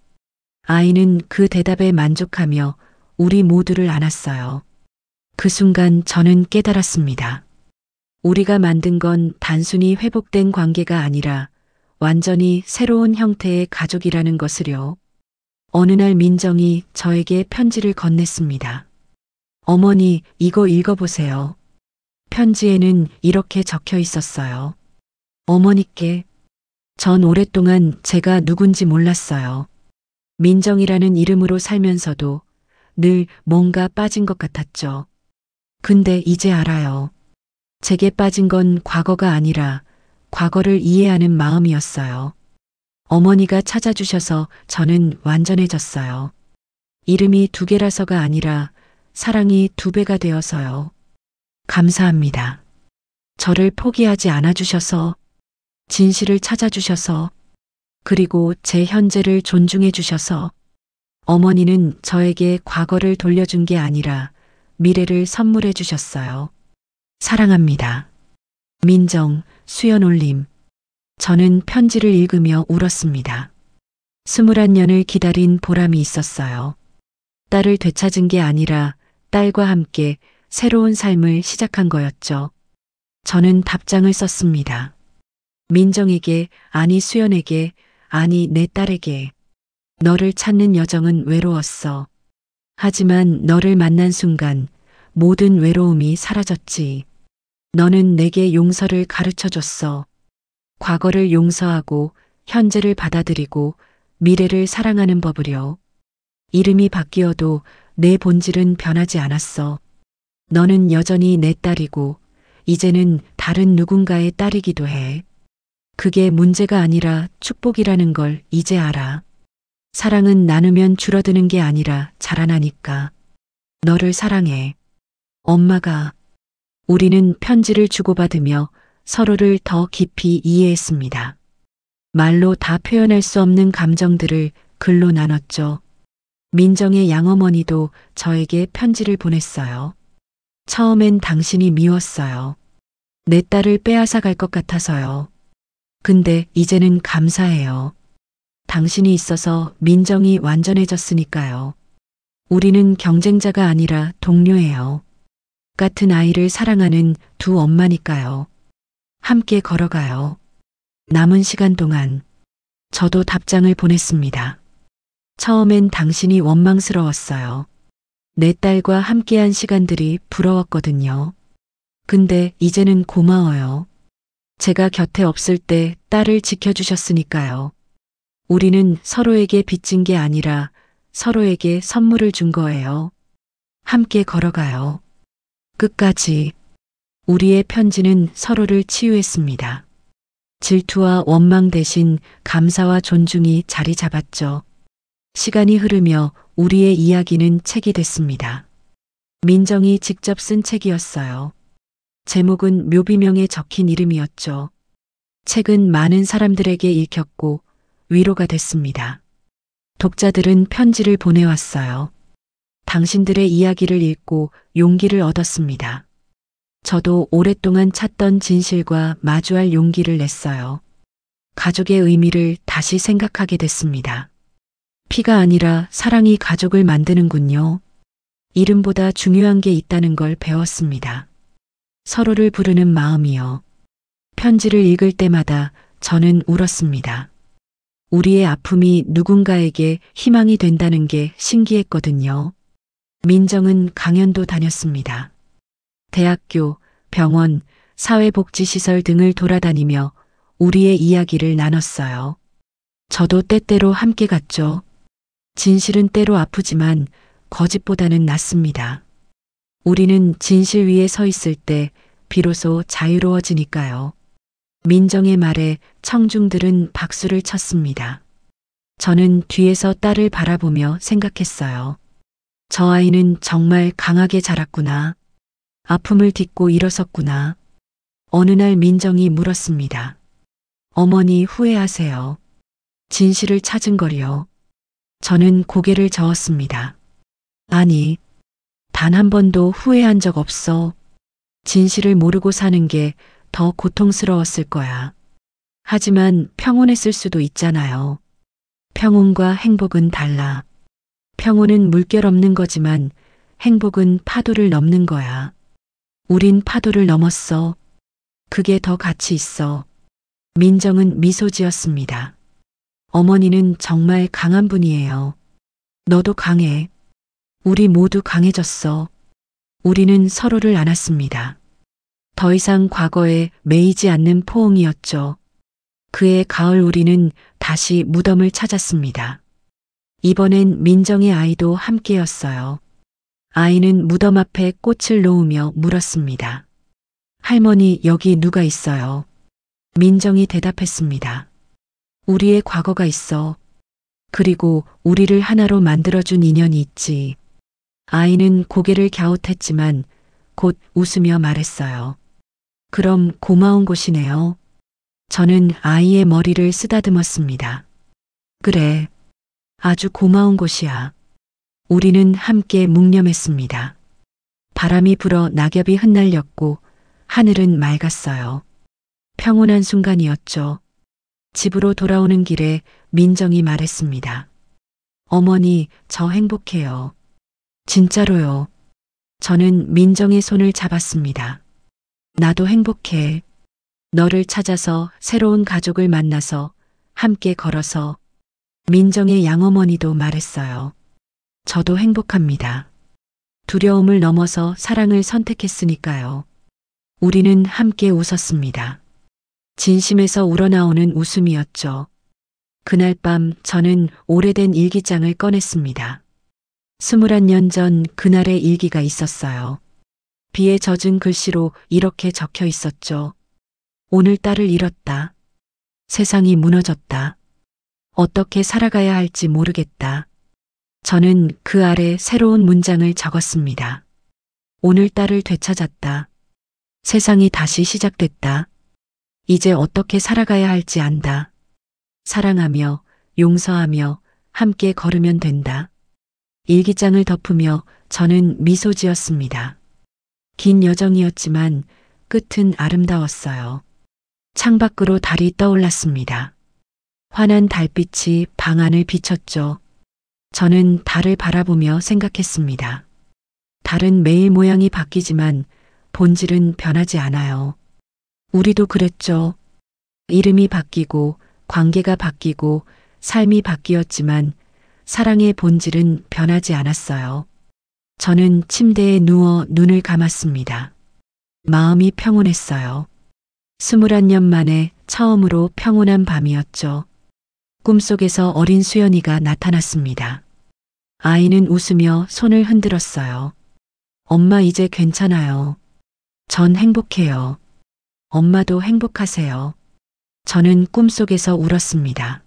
아이는 그 대답에 만족하며 우리 모두를 안았어요. 그 순간 저는 깨달았습니다. 우리가 만든 건 단순히 회복된 관계가 아니라 완전히 새로운 형태의 가족이라는 것을요. 어느 날 민정이 저에게 편지를 건넸습니다. 어머니, 이거 읽어보세요. 편지에는 이렇게 적혀 있었어요. 어머니께, 전 오랫동안 제가 누군지 몰랐어요. 민정이라는 이름으로 살면서도 늘 뭔가 빠진 것 같았죠. 근데 이제 알아요. 제게 빠진 건 과거가 아니라 과거를 이해하는 마음이었어요. 어머니가 찾아주셔서 저는 완전해졌어요. 이름이 2개라서가 아니라 사랑이 2배가 되어서요. 감사합니다. 저를 포기하지 않아주셔서, 진실을 찾아주셔서, 그리고 제 현재를 존중해 주셔서. 어머니는 저에게 과거를 돌려준 게 아니라 미래를 선물해 주셨어요. 사랑합니다. 민정, 수연 올림. 저는 편지를 읽으며 울었습니다. 21년을 기다린 보람이 있었어요. 딸을 되찾은 게 아니라 딸과 함께 새로운 삶을 시작한 거였죠. 저는 답장을 썼습니다. 민정에게, 아니 수연에게, 아니 내 딸에게. 너를 찾는 여정은 외로웠어. 하지만 너를 만난 순간 모든 외로움이 사라졌지. 너는 내게 용서를 가르쳐 줬어. 과거를 용서하고 현재를 받아들이고 미래를 사랑하는 법을요. 이름이 바뀌어도 내 본질은 변하지 않았어. 너는 여전히 내 딸이고 이제는 다른 누군가의 딸이기도 해. 그게 문제가 아니라 축복이라는 걸 이제 알아. 사랑은 나누면 줄어드는 게 아니라 자라나니까. 너를 사랑해. 엄마가. 우리는 편지를 주고받으며 서로를 더 깊이 이해했습니다. 말로 다 표현할 수 없는 감정들을 글로 나눴죠. 민정의 양어머니도 저에게 편지를 보냈어요. 처음엔 당신이 미웠어요. 내 딸을 빼앗아 갈 것 같아서요. 근데 이제는 감사해요. 당신이 있어서 민정이 완전해졌으니까요. 우리는 경쟁자가 아니라 동료예요. 같은 아이를 사랑하는 두 엄마니까요. 함께 걸어가요. 남은 시간 동안 저도 답장을 보냈습니다. 처음엔 당신이 원망스러웠어요. 내 딸과 함께한 시간들이 부러웠거든요. 근데 이제는 고마워요. 제가 곁에 없을 때 딸을 지켜주셨으니까요. 우리는 서로에게 빚진 게 아니라 서로에게 선물을 준 거예요. 함께 걸어가요. 끝까지. 우리의 편지는 서로를 치유했습니다. 질투와 원망 대신 감사와 존중이 자리 잡았죠. 시간이 흐르며 우리의 이야기는 책이 됐습니다. 민정이 직접 쓴 책이었어요. 제목은 묘비명에 적힌 이름이었죠. 책은 많은 사람들에게 읽혔고 위로가 됐습니다. 독자들은 편지를 보내왔어요. 당신들의 이야기를 읽고 용기를 얻었습니다. 저도 오랫동안 찾던 진실과 마주할 용기를 냈어요. 가족의 의미를 다시 생각하게 됐습니다. 피가 아니라 사랑이 가족을 만드는군요. 이름보다 중요한 게 있다는 걸 배웠습니다. 서로를 부르는 마음이요. 편지를 읽을 때마다 저는 울었습니다. 우리의 아픔이 누군가에게 희망이 된다는 게 신기했거든요. 민정은 강연도 다녔습니다. 대학교, 병원, 사회복지시설 등을 돌아다니며 우리의 이야기를 나눴어요. 저도 때때로 함께 갔죠. 진실은 때로 아프지만 거짓보다는 낫습니다. 우리는 진실 위에 서 있을 때 비로소 자유로워지니까요. 민정의 말에 청중들은 박수를 쳤습니다. 저는 뒤에서 딸을 바라보며 생각했어요. 저 아이는 정말 강하게 자랐구나. 아픔을 딛고 일어섰구나. 어느 날 민정이 물었습니다. 어머니 후회하세요. 진실을 찾은 거리요. 저는 고개를 저었습니다. 아니, 단 한 번도 후회한 적 없어. 진실을 모르고 사는 게 더 고통스러웠을 거야. 하지만 평온했을 수도 있잖아요. 평온과 행복은 달라. 평온은 물결 없는 거지만 행복은 파도를 넘는 거야. 우린 파도를 넘었어. 그게 더 가치 있어. 민정은 미소 지었습니다. 어머니는 정말 강한 분이에요. 너도 강해. 우리 모두 강해졌어. 우리는 서로를 안았습니다. 더 이상 과거에 매이지 않는 포옹이었죠. 그해 가을 우리는 다시 무덤을 찾았습니다. 이번엔 민정의 아이도 함께였어요. 아이는 무덤 앞에 꽃을 놓으며 물었습니다. 할머니, 여기 누가 있어요? 민정이 대답했습니다. 우리의 과거가 있어. 그리고 우리를 하나로 만들어준 인연이 있지. 아이는 고개를 갸웃했지만 곧 웃으며 말했어요. 그럼 고마운 곳이네요. 저는 아이의 머리를 쓰다듬었습니다. 그래, 아주 고마운 곳이야. 우리는 함께 묵념했습니다. 바람이 불어 낙엽이 흩날렸고 하늘은 맑았어요. 평온한 순간이었죠. 집으로 돌아오는 길에 민정이 말했습니다. 어머니, 저 행복해요. 진짜로요. 저는 민정의 손을 잡았습니다. 나도 행복해. 너를 찾아서 새로운 가족을 만나서 함께 걸어서. 민정의 양어머니도 말했어요. 저도 행복합니다. 두려움을 넘어서 사랑을 선택했으니까요. 우리는 함께 웃었습니다. 진심에서 우러나오는 웃음이었죠. 그날 밤 저는 오래된 일기장을 꺼냈습니다. 21년 전 그날의 일기가 있었어요. 비에 젖은 글씨로 이렇게 적혀 있었죠. 오늘 딸을 잃었다. 세상이 무너졌다. 어떻게 살아가야 할지 모르겠다. 저는 그 아래 새로운 문장을 적었습니다. 오늘 딸을 되찾았다. 세상이 다시 시작됐다. 이제 어떻게 살아가야 할지 안다. 사랑하며 용서하며 함께 걸으면 된다. 일기장을 덮으며 저는 미소 지었습니다. 긴 여정이었지만 끝은 아름다웠어요. 창밖으로 달이 떠올랐습니다. 환한 달빛이 방 안을 비췄죠. 저는 달을 바라보며 생각했습니다. 달은 매일 모양이 바뀌지만 본질은 변하지 않아요. 우리도 그랬죠. 이름이 바뀌고 관계가 바뀌고 삶이 바뀌었지만 사랑의 본질은 변하지 않았어요. 저는 침대에 누워 눈을 감았습니다. 마음이 평온했어요. 21년 만에 처음으로 평온한 밤이었죠. 꿈속에서 어린 수연이가 나타났습니다. 아이는 웃으며 손을 흔들었어요. 엄마 이제 괜찮아요. 전 행복해요. 엄마도 행복하세요. 저는 꿈속에서 울었습니다.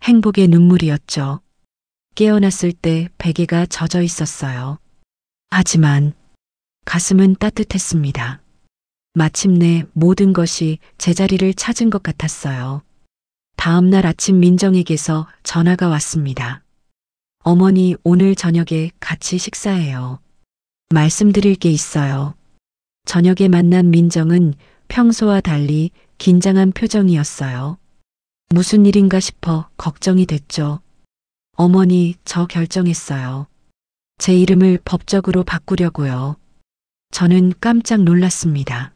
행복의 눈물이었죠. 깨어났을 때 베개가 젖어 있었어요. 하지만 가슴은 따뜻했습니다. 마침내 모든 것이 제자리를 찾은 것 같았어요. 다음 날 아침 민정에게서 전화가 왔습니다. 어머니 오늘 저녁에 같이 식사해요. 말씀드릴 게 있어요. 저녁에 만난 민정은 평소와 달리 긴장한 표정이었어요. 무슨 일인가 싶어 걱정이 됐죠. 어머니, 저 결정했어요. 제 이름을 법적으로 바꾸려고요. 저는 깜짝 놀랐습니다.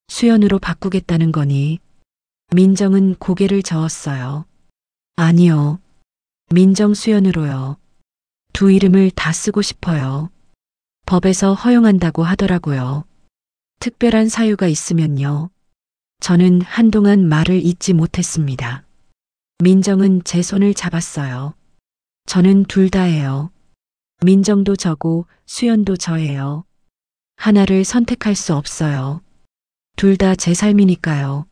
수연으로 바꾸겠다는 거니? 민정은 고개를 저었어요. 아니요. 민정 수연으로요. 두 이름을 다 쓰고 싶어요. 법에서 허용한다고 하더라고요. 특별한 사유가 있으면요. 저는 한동안 말을 잇지 못했습니다. 민정은 제 손을 잡았어요. 저는 둘 다예요. 민정도 저고 수연도 저예요. 하나를 선택할 수 없어요. 둘 다 제 삶이니까요.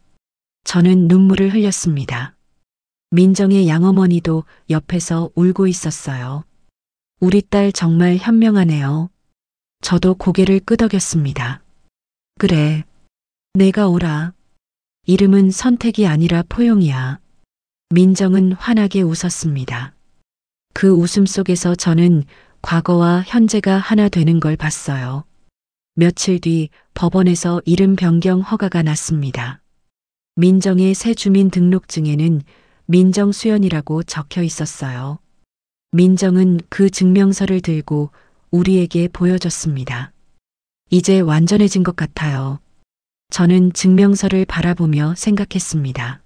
저는 눈물을 흘렸습니다. 민정의 양어머니도 옆에서 울고 있었어요. 우리 딸 정말 현명하네요. 저도 고개를 끄덕였습니다. 그래, 내가 오라. 이름은 선택이 아니라 포용이야. 민정은 환하게 웃었습니다. 그 웃음 속에서 저는 과거와 현재가 하나 되는 걸 봤어요. 며칠 뒤 법원에서 이름 변경 허가가 났습니다. 민정의 새 주민등록증에는 민정수연이라고 적혀 있었어요. 민정은 그 증명서를 들고 우리에게 보여줬습니다. 이제 완전해진 것 같아요. 저는 증명서를 바라보며 생각했습니다.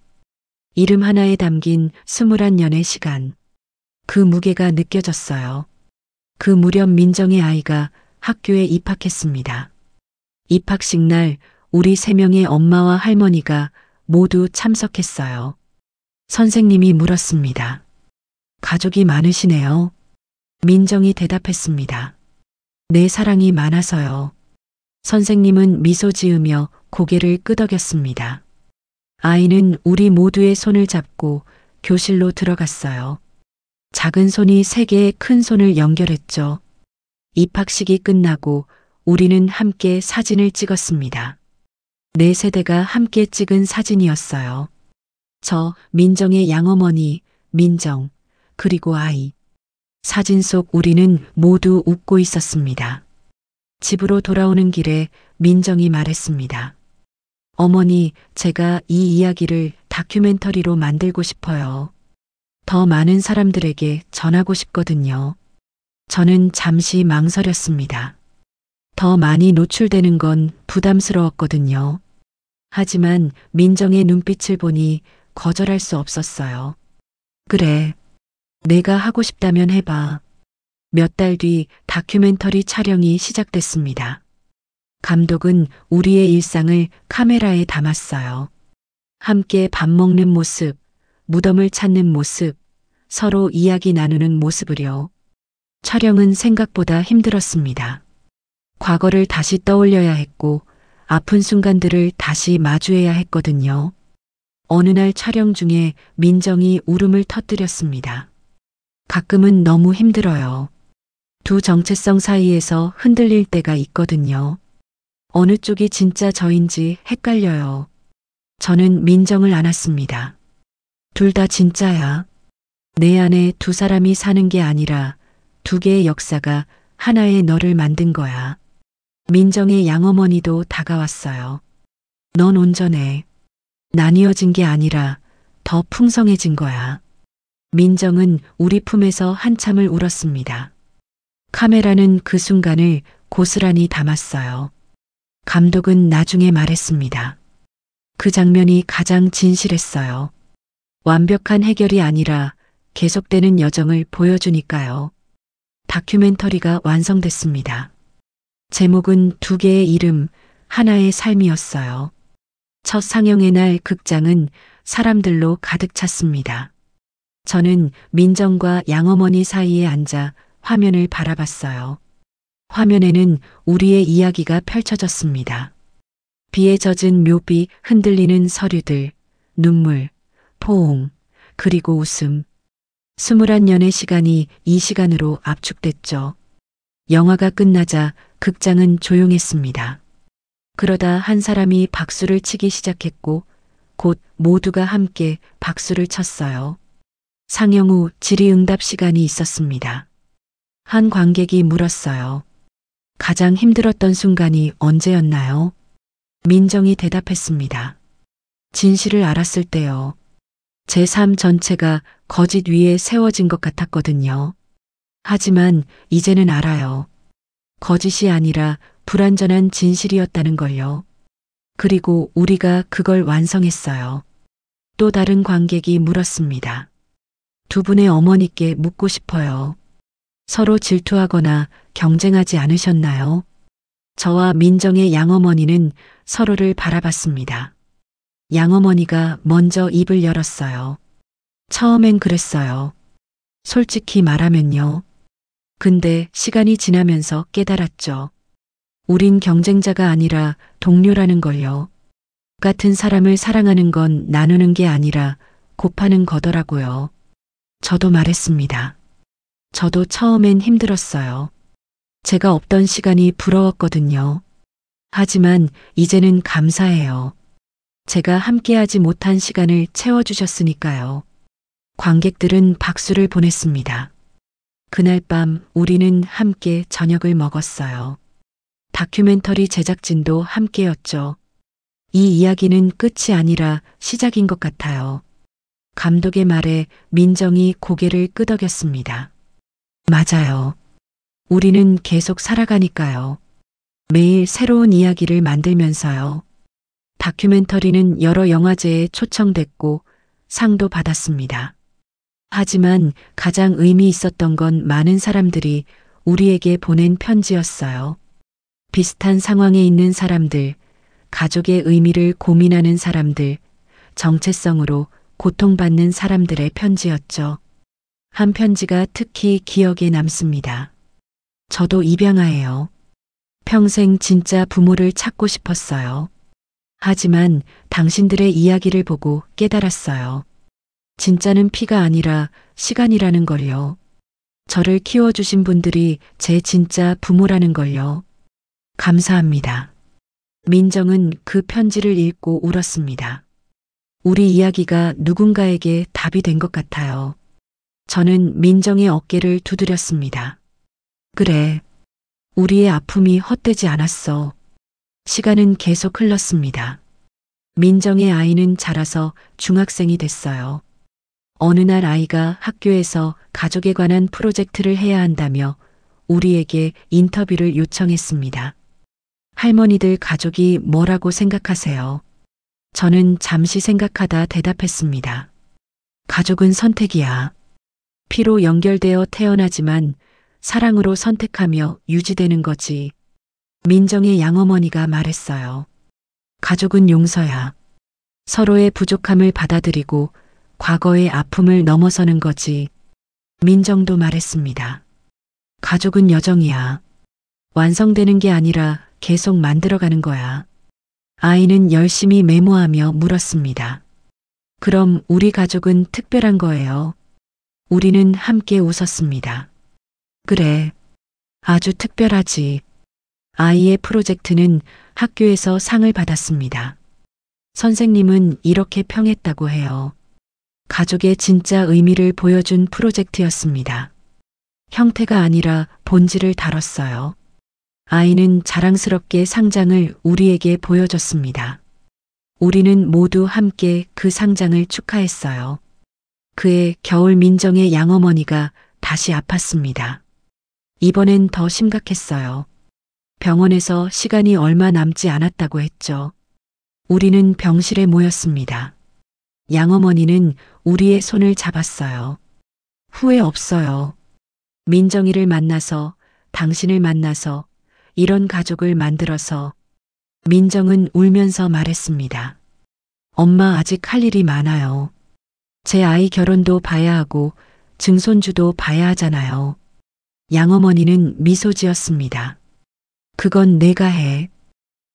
이름 하나에 담긴 21년의 시간. 그 무게가 느껴졌어요. 그 무렵 민정의 아이가 학교에 입학했습니다. 입학식 날 우리 3명의 엄마와 할머니가 모두 참석했어요. 선생님이 물었습니다. 가족이 많으시네요. 민정이 대답했습니다. 내 사랑이 많아서요. 선생님은 미소 지으며 고개를 끄덕였습니다. 아이는 우리 모두의 손을 잡고 교실로 들어갔어요. 작은 손이 3개의 큰 손을 연결했죠. 입학식이 끝나고 우리는 함께 사진을 찍었습니다. 4세대가 함께 찍은 사진이었어요. 저, 민정의 양어머니, 민정, 그리고 아이. 사진 속 우리는 모두 웃고 있었습니다. 집으로 돌아오는 길에 민정이 말했습니다. 어머니, 제가 이 이야기를 다큐멘터리로 만들고 싶어요. 더 많은 사람들에게 전하고 싶거든요. 저는 잠시 망설였습니다. 더 많이 노출되는 건 부담스러웠거든요. 하지만 민정의 눈빛을 보니 거절할 수 없었어요. 그래, 내가 하고 싶다면 해봐. 몇 달 뒤 다큐멘터리 촬영이 시작됐습니다. 감독은 우리의 일상을 카메라에 담았어요. 함께 밥 먹는 모습, 무덤을 찾는 모습, 서로 이야기 나누는 모습을요. 촬영은 생각보다 힘들었습니다. 과거를 다시 떠올려야 했고 아픈 순간들을 다시 마주해야 했거든요. 어느 날 촬영 중에 민정이 울음을 터뜨렸습니다. 가끔은 너무 힘들어요. 두 정체성 사이에서 흔들릴 때가 있거든요. 어느 쪽이 진짜 저인지 헷갈려요. 저는 민정을 안았습니다. 둘 다 진짜야. 내 안에 두 사람이 사는 게 아니라 두 개의 역사가 하나의 너를 만든 거야. 민정의 양어머니도 다가왔어요. 넌 온전해. 나뉘어진 게 아니라 더 풍성해진 거야. 민정은 우리 품에서 한참을 울었습니다. 카메라는 그 순간을 고스란히 담았어요. 감독은 나중에 말했습니다. 그 장면이 가장 진실했어요. 완벽한 해결이 아니라 계속되는 여정을 보여주니까요. 다큐멘터리가 완성됐습니다. 제목은 두 개의 이름, 하나의 삶이었어요. 첫 상영의 날 극장은 사람들로 가득 찼습니다. 저는 민정과 양어머니 사이에 앉아 화면을 바라봤어요. 화면에는 우리의 이야기가 펼쳐졌습니다. 비에 젖은 묘비, 흔들리는 서류들, 눈물, 포옹, 그리고 웃음. 21년의 시간이 이 시간으로 압축됐죠. 영화가 끝나자 극장은 조용했습니다. 그러다 한 사람이 박수를 치기 시작했고 곧 모두가 함께 박수를 쳤어요. 상영 후 질의응답 시간이 있었습니다. 한 관객이 물었어요. 가장 힘들었던 순간이 언제였나요? 민정이 대답했습니다. 진실을 알았을 때요. 제 삶 전체가 거짓 위에 세워진 것 같았거든요. 하지만 이제는 알아요. 거짓이 아니라 불완전한 진실이었다는 걸요. 그리고 우리가 그걸 완성했어요. 또 다른 관객이 물었습니다. 두 분의 어머니께 묻고 싶어요. 서로 질투하거나 경쟁하지 않으셨나요? 저와 민정의 양어머니는 서로를 바라봤습니다. 양어머니가 먼저 입을 열었어요. 처음엔 그랬어요. 솔직히 말하면요. 근데 시간이 지나면서 깨달았죠. 우린 경쟁자가 아니라 동료라는 걸요. 같은 사람을 사랑하는 건 나누는 게 아니라 곱하는 거더라고요. 저도 말했습니다. 저도 처음엔 힘들었어요. 제가 없던 시간이 부러웠거든요. 하지만 이제는 감사해요. 제가 함께하지 못한 시간을 채워주셨으니까요. 관객들은 박수를 보냈습니다. 그날 밤 우리는 함께 저녁을 먹었어요. 다큐멘터리 제작진도 함께였죠. 이 이야기는 끝이 아니라 시작인 것 같아요. 감독의 말에 민정이 고개를 끄덕였습니다. 맞아요. 우리는 계속 살아가니까요. 매일 새로운 이야기를 만들면서요. 다큐멘터리는 여러 영화제에 초청됐고 상도 받았습니다. 하지만 가장 의미 있었던 건 많은 사람들이 우리에게 보낸 편지였어요. 비슷한 상황에 있는 사람들, 가족의 의미를 고민하는 사람들, 정체성으로 고통받는 사람들의 편지였죠. 한 편지가 특히 기억에 남습니다. 저도 입양아예요. 평생 진짜 부모를 찾고 싶었어요. 하지만 당신들의 이야기를 보고 깨달았어요. 진짜는 피가 아니라 시간이라는 걸요. 저를 키워주신 분들이 제 진짜 부모라는 걸요. 감사합니다. 민정은 그 편지를 읽고 울었습니다. 우리 이야기가 누군가에게 답이 된 것 같아요. 저는 민정의 어깨를 두드렸습니다. 그래. 우리의 아픔이 헛되지 않았어. 시간은 계속 흘렀습니다. 민정의 아이는 자라서 중학생이 됐어요. 어느 날 아이가 학교에서 가족에 관한 프로젝트를 해야 한다며 우리에게 인터뷰를 요청했습니다. 할머니들 가족이 뭐라고 생각하세요? 저는 잠시 생각하다 대답했습니다. 가족은 선택이야. 피로 연결되어 태어나지만 사랑으로 선택하며 유지되는 거지. 민정의 양어머니가 말했어요. 가족은 용서야. 서로의 부족함을 받아들이고 과거의 아픔을 넘어서는 거지. 민정도 말했습니다. 가족은 여정이야. 완성되는 게 아니라 계속 만들어가는 거야. 아이는 열심히 메모하며 물었습니다. 그럼 우리 가족은 특별한 거예요? 우리는 함께 웃었습니다. 그래. 아주 특별하지. 아이의 프로젝트는 학교에서 상을 받았습니다. 선생님은 이렇게 평했다고 해요. 가족의 진짜 의미를 보여준 프로젝트였습니다. 형태가 아니라 본질을 다뤘어요. 아이는 자랑스럽게 상장을 우리에게 보여줬습니다. 우리는 모두 함께 그 상장을 축하했어요. 그해 겨울 민정의 양어머니가 다시 아팠습니다. 이번엔 더 심각했어요. 병원에서 시간이 얼마 남지 않았다고 했죠. 우리는 병실에 모였습니다. 양어머니는 우리의 손을 잡았어요. 후회 없어요. 민정이를 만나서, 당신을 만나서, 이런 가족을 만들어서. 민정은 울면서 말했습니다. 엄마 아직 할 일이 많아요. 제 아이 결혼도 봐야 하고 증손주도 봐야 하잖아요. 양어머니는 미소 지었습니다. 그건 내가 해.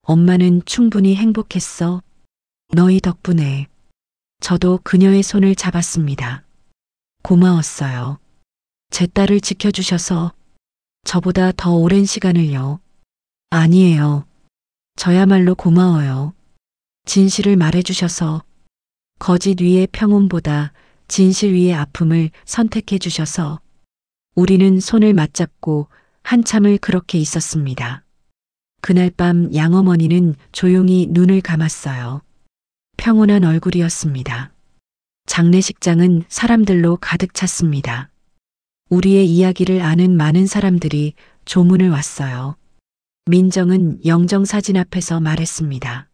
엄마는 충분히 행복했어. 너희 덕분에. 저도 그녀의 손을 잡았습니다. 고마웠어요. 제 딸을 지켜주셔서 저보다 더 오랜 시간을요. 아니에요. 저야말로 고마워요. 진실을 말해주셔서 거짓 위의 평온보다 진실 위의 아픔을 선택해 주셔서 우리는 손을 맞잡고 한참을 그렇게 있었습니다. 그날 밤 양어머니는 조용히 눈을 감았어요. 평온한 얼굴이었습니다. 장례식장은 사람들로 가득 찼습니다. 우리의 이야기를 아는 많은 사람들이 조문을 왔어요. 민정은 영정사진 앞에서 말했습니다.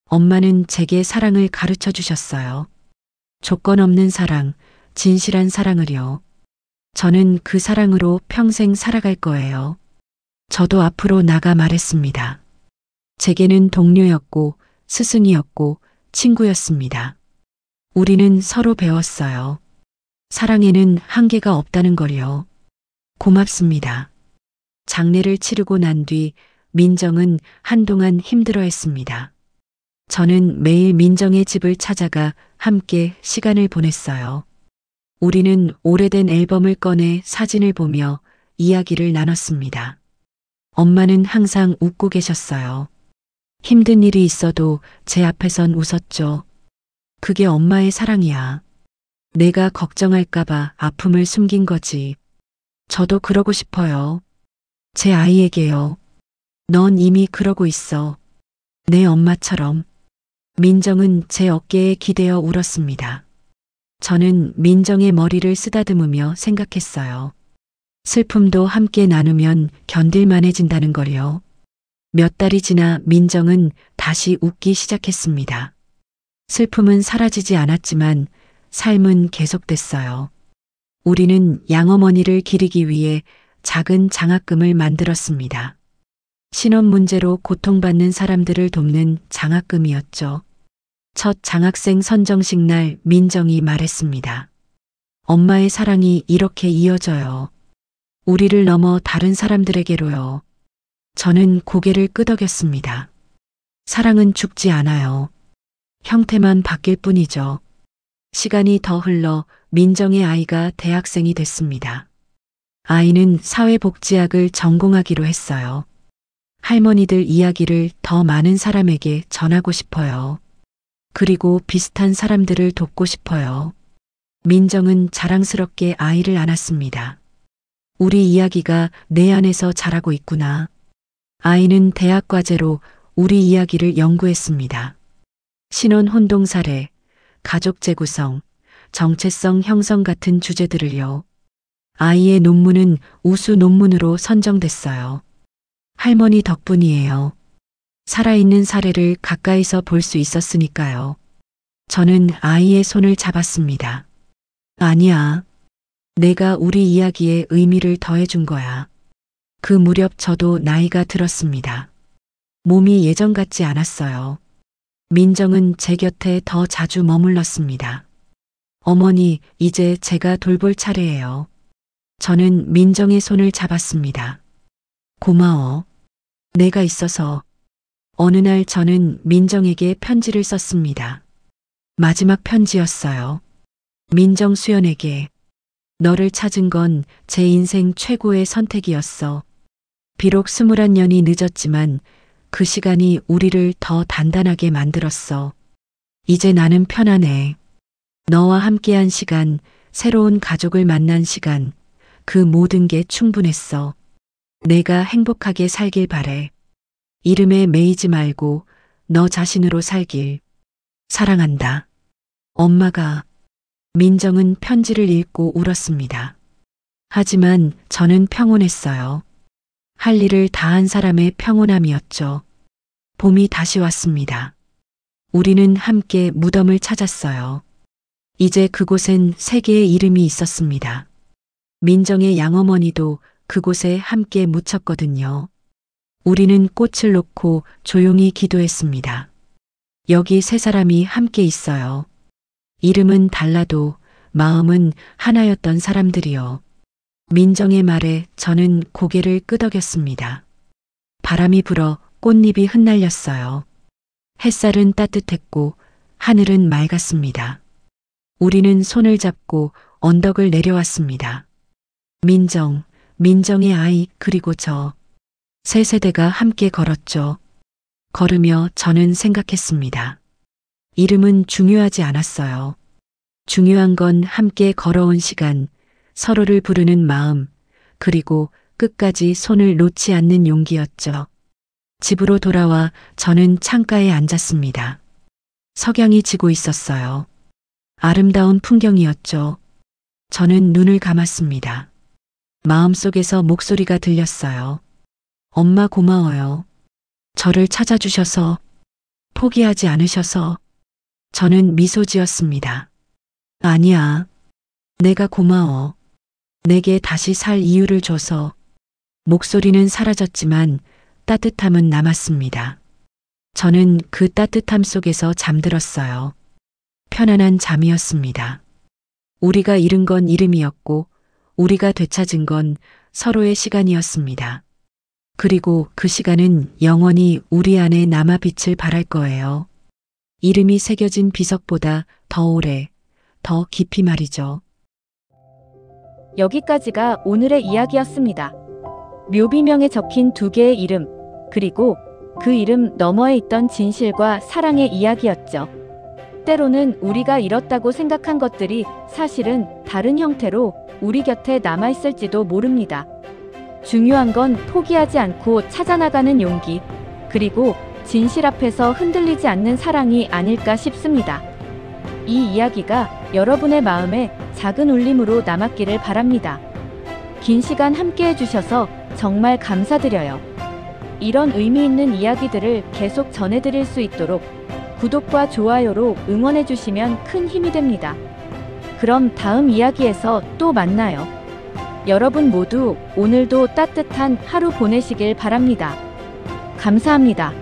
엄마는 제게 사랑을 가르쳐 주셨어요. 조건 없는 사랑, 진실한 사랑을요. 저는 그 사랑으로 평생 살아갈 거예요. 저도 앞으로 나가 말했습니다. 제게는 동료였고 스승이었고 친구였습니다. 우리는 서로 배웠어요. 사랑에는 한계가 없다는 걸요. 고맙습니다. 장례를 치르고 난 뒤 민정은 한동안 힘들어했습니다. 저는 매일 민정의 집을 찾아가 함께 시간을 보냈어요. 우리는 오래된 앨범을 꺼내 사진을 보며 이야기를 나눴습니다. 엄마는 항상 웃고 계셨어요. 힘든 일이 있어도 제 앞에선 웃었죠. 그게 엄마의 사랑이야. 내가 걱정할까봐 아픔을 숨긴 거지. 저도 그러고 싶어요. 제 아이에게요. 넌 이미 그러고 있어. 내 엄마처럼. 민정은 제 어깨에 기대어 울었습니다. 저는 민정의 머리를 쓰다듬으며 생각했어요. 슬픔도 함께 나누면 견딜만해진다는 걸요. 몇 달이 지나 민정은 다시 웃기 시작했습니다. 슬픔은 사라지지 않았지만 삶은 계속됐어요. 우리는 양어머니를 기리기 위해 작은 장학금을 만들었습니다. 신원 문제로 고통받는 사람들을 돕는 장학금이었죠. 첫 장학생 선정식 날 민정이 말했습니다. 엄마의 사랑이 이렇게 이어져요. 우리를 넘어 다른 사람들에게로요. 저는 고개를 끄덕였습니다. 사랑은 죽지 않아요. 형태만 바뀔 뿐이죠. 시간이 더 흘러 민정의 아이가 대학생이 됐습니다. 아이는 사회복지학을 전공하기로 했어요. 할머니들 이야기를 더 많은 사람에게 전하고 싶어요. 그리고 비슷한 사람들을 돕고 싶어요. 민정은 자랑스럽게 아이를 안았습니다. 우리 이야기가 내 안에서 자라고 있구나. 아이는 대학 과제로 우리 이야기를 연구했습니다. 신혼 혼동 사례, 가족 재구성, 정체성 형성 같은 주제들을요. 아이의 논문은 우수 논문으로 선정됐어요. 할머니 덕분이에요. 살아있는 사례를 가까이서 볼 수 있었으니까요. 저는 아이의 손을 잡았습니다. 아니야. 내가 우리 이야기에 의미를 더해준 거야. 그 무렵 저도 나이가 들었습니다. 몸이 예전 같지 않았어요. 민정은 제 곁에 더 자주 머물렀습니다. 어머니, 이제 제가 돌볼 차례예요. 저는 민정의 손을 잡았습니다. 고마워. 내가 있어서. 어느 날 저는 민정에게 편지를 썼습니다. 마지막 편지였어요. 민정 수연에게. 너를 찾은 건 제 인생 최고의 선택이었어. 비록 21년이 늦었지만 그 시간이 우리를 더 단단하게 만들었어. 이제 나는 편안해. 너와 함께한 시간, 새로운 가족을 만난 시간, 그 모든 게 충분했어. 내가 행복하게 살길 바래. 이름에 매이지 말고 너 자신으로 살길. 사랑한다. 엄마가. 민정은 편지를 읽고 울었습니다. 하지만 저는 평온했어요. 할 일을 다한 사람의 평온함이었죠. 봄이 다시 왔습니다. 우리는 함께 무덤을 찾았어요. 이제 그곳엔 세 개의 이름이 있었습니다. 민정의 양어머니도 그곳에 함께 묻혔거든요. 우리는 꽃을 놓고 조용히 기도했습니다. 여기 세 사람이 함께 있어요. 이름은 달라도 마음은 하나였던 사람들이요. 민정의 말에 저는 고개를 끄덕였습니다. 바람이 불어 꽃잎이 흩날렸어요. 햇살은 따뜻했고 하늘은 맑았습니다. 우리는 손을 잡고 언덕을 내려왔습니다. 민정, 민정의 아이, 그리고 저. 세 세대가 함께 걸었죠. 걸으며 저는 생각했습니다. 이름은 중요하지 않았어요. 중요한 건 함께 걸어온 시간, 서로를 부르는 마음, 그리고 끝까지 손을 놓지 않는 용기였죠. 집으로 돌아와 저는 창가에 앉았습니다. 석양이 지고 있었어요. 아름다운 풍경이었죠. 저는 눈을 감았습니다. 마음속에서 목소리가 들렸어요. 엄마 고마워요. 저를 찾아주셔서, 포기하지 않으셔서. 저는 미소 지었습니다. 아니야. 내가 고마워. 내게 다시 살 이유를 줘서. 목소리는 사라졌지만 따뜻함은 남았습니다. 저는 그 따뜻함 속에서 잠들었어요. 편안한 잠이었습니다. 우리가 잃은 건 이름이었고 우리가 되찾은 건 서로의 시간이었습니다. 그리고 그 시간은 영원히 우리 안에 남아 빛을 발할 거예요. 이름이 새겨진 비석보다 더 오래, 더 깊이 말이죠. 여기까지가 오늘의 이야기였습니다. 묘비명에 적힌 두 개의 이름, 그리고 그 이름 너머에 있던 진실과 사랑의 이야기였죠. 때로는 우리가 잃었다고 생각한 것들이 사실은 다른 형태로 우리 곁에 남아있을지도 모릅니다. 중요한 건 포기하지 않고 찾아나가는 용기, 그리고 진실 앞에서 흔들리지 않는 사랑이 아닐까 싶습니다. 이 이야기가 여러분의 마음에 작은 울림으로 남았기를 바랍니다. 긴 시간 함께 해주셔서 정말 감사드려요. 이런 의미 있는 이야기들을 계속 전해드릴 수 있도록 구독과 좋아요로 응원해주시면 큰 힘이 됩니다. 그럼 다음 이야기에서 또 만나요. 여러분 모두 오늘도 따뜻한 하루 보내시길 바랍니다. 감사합니다.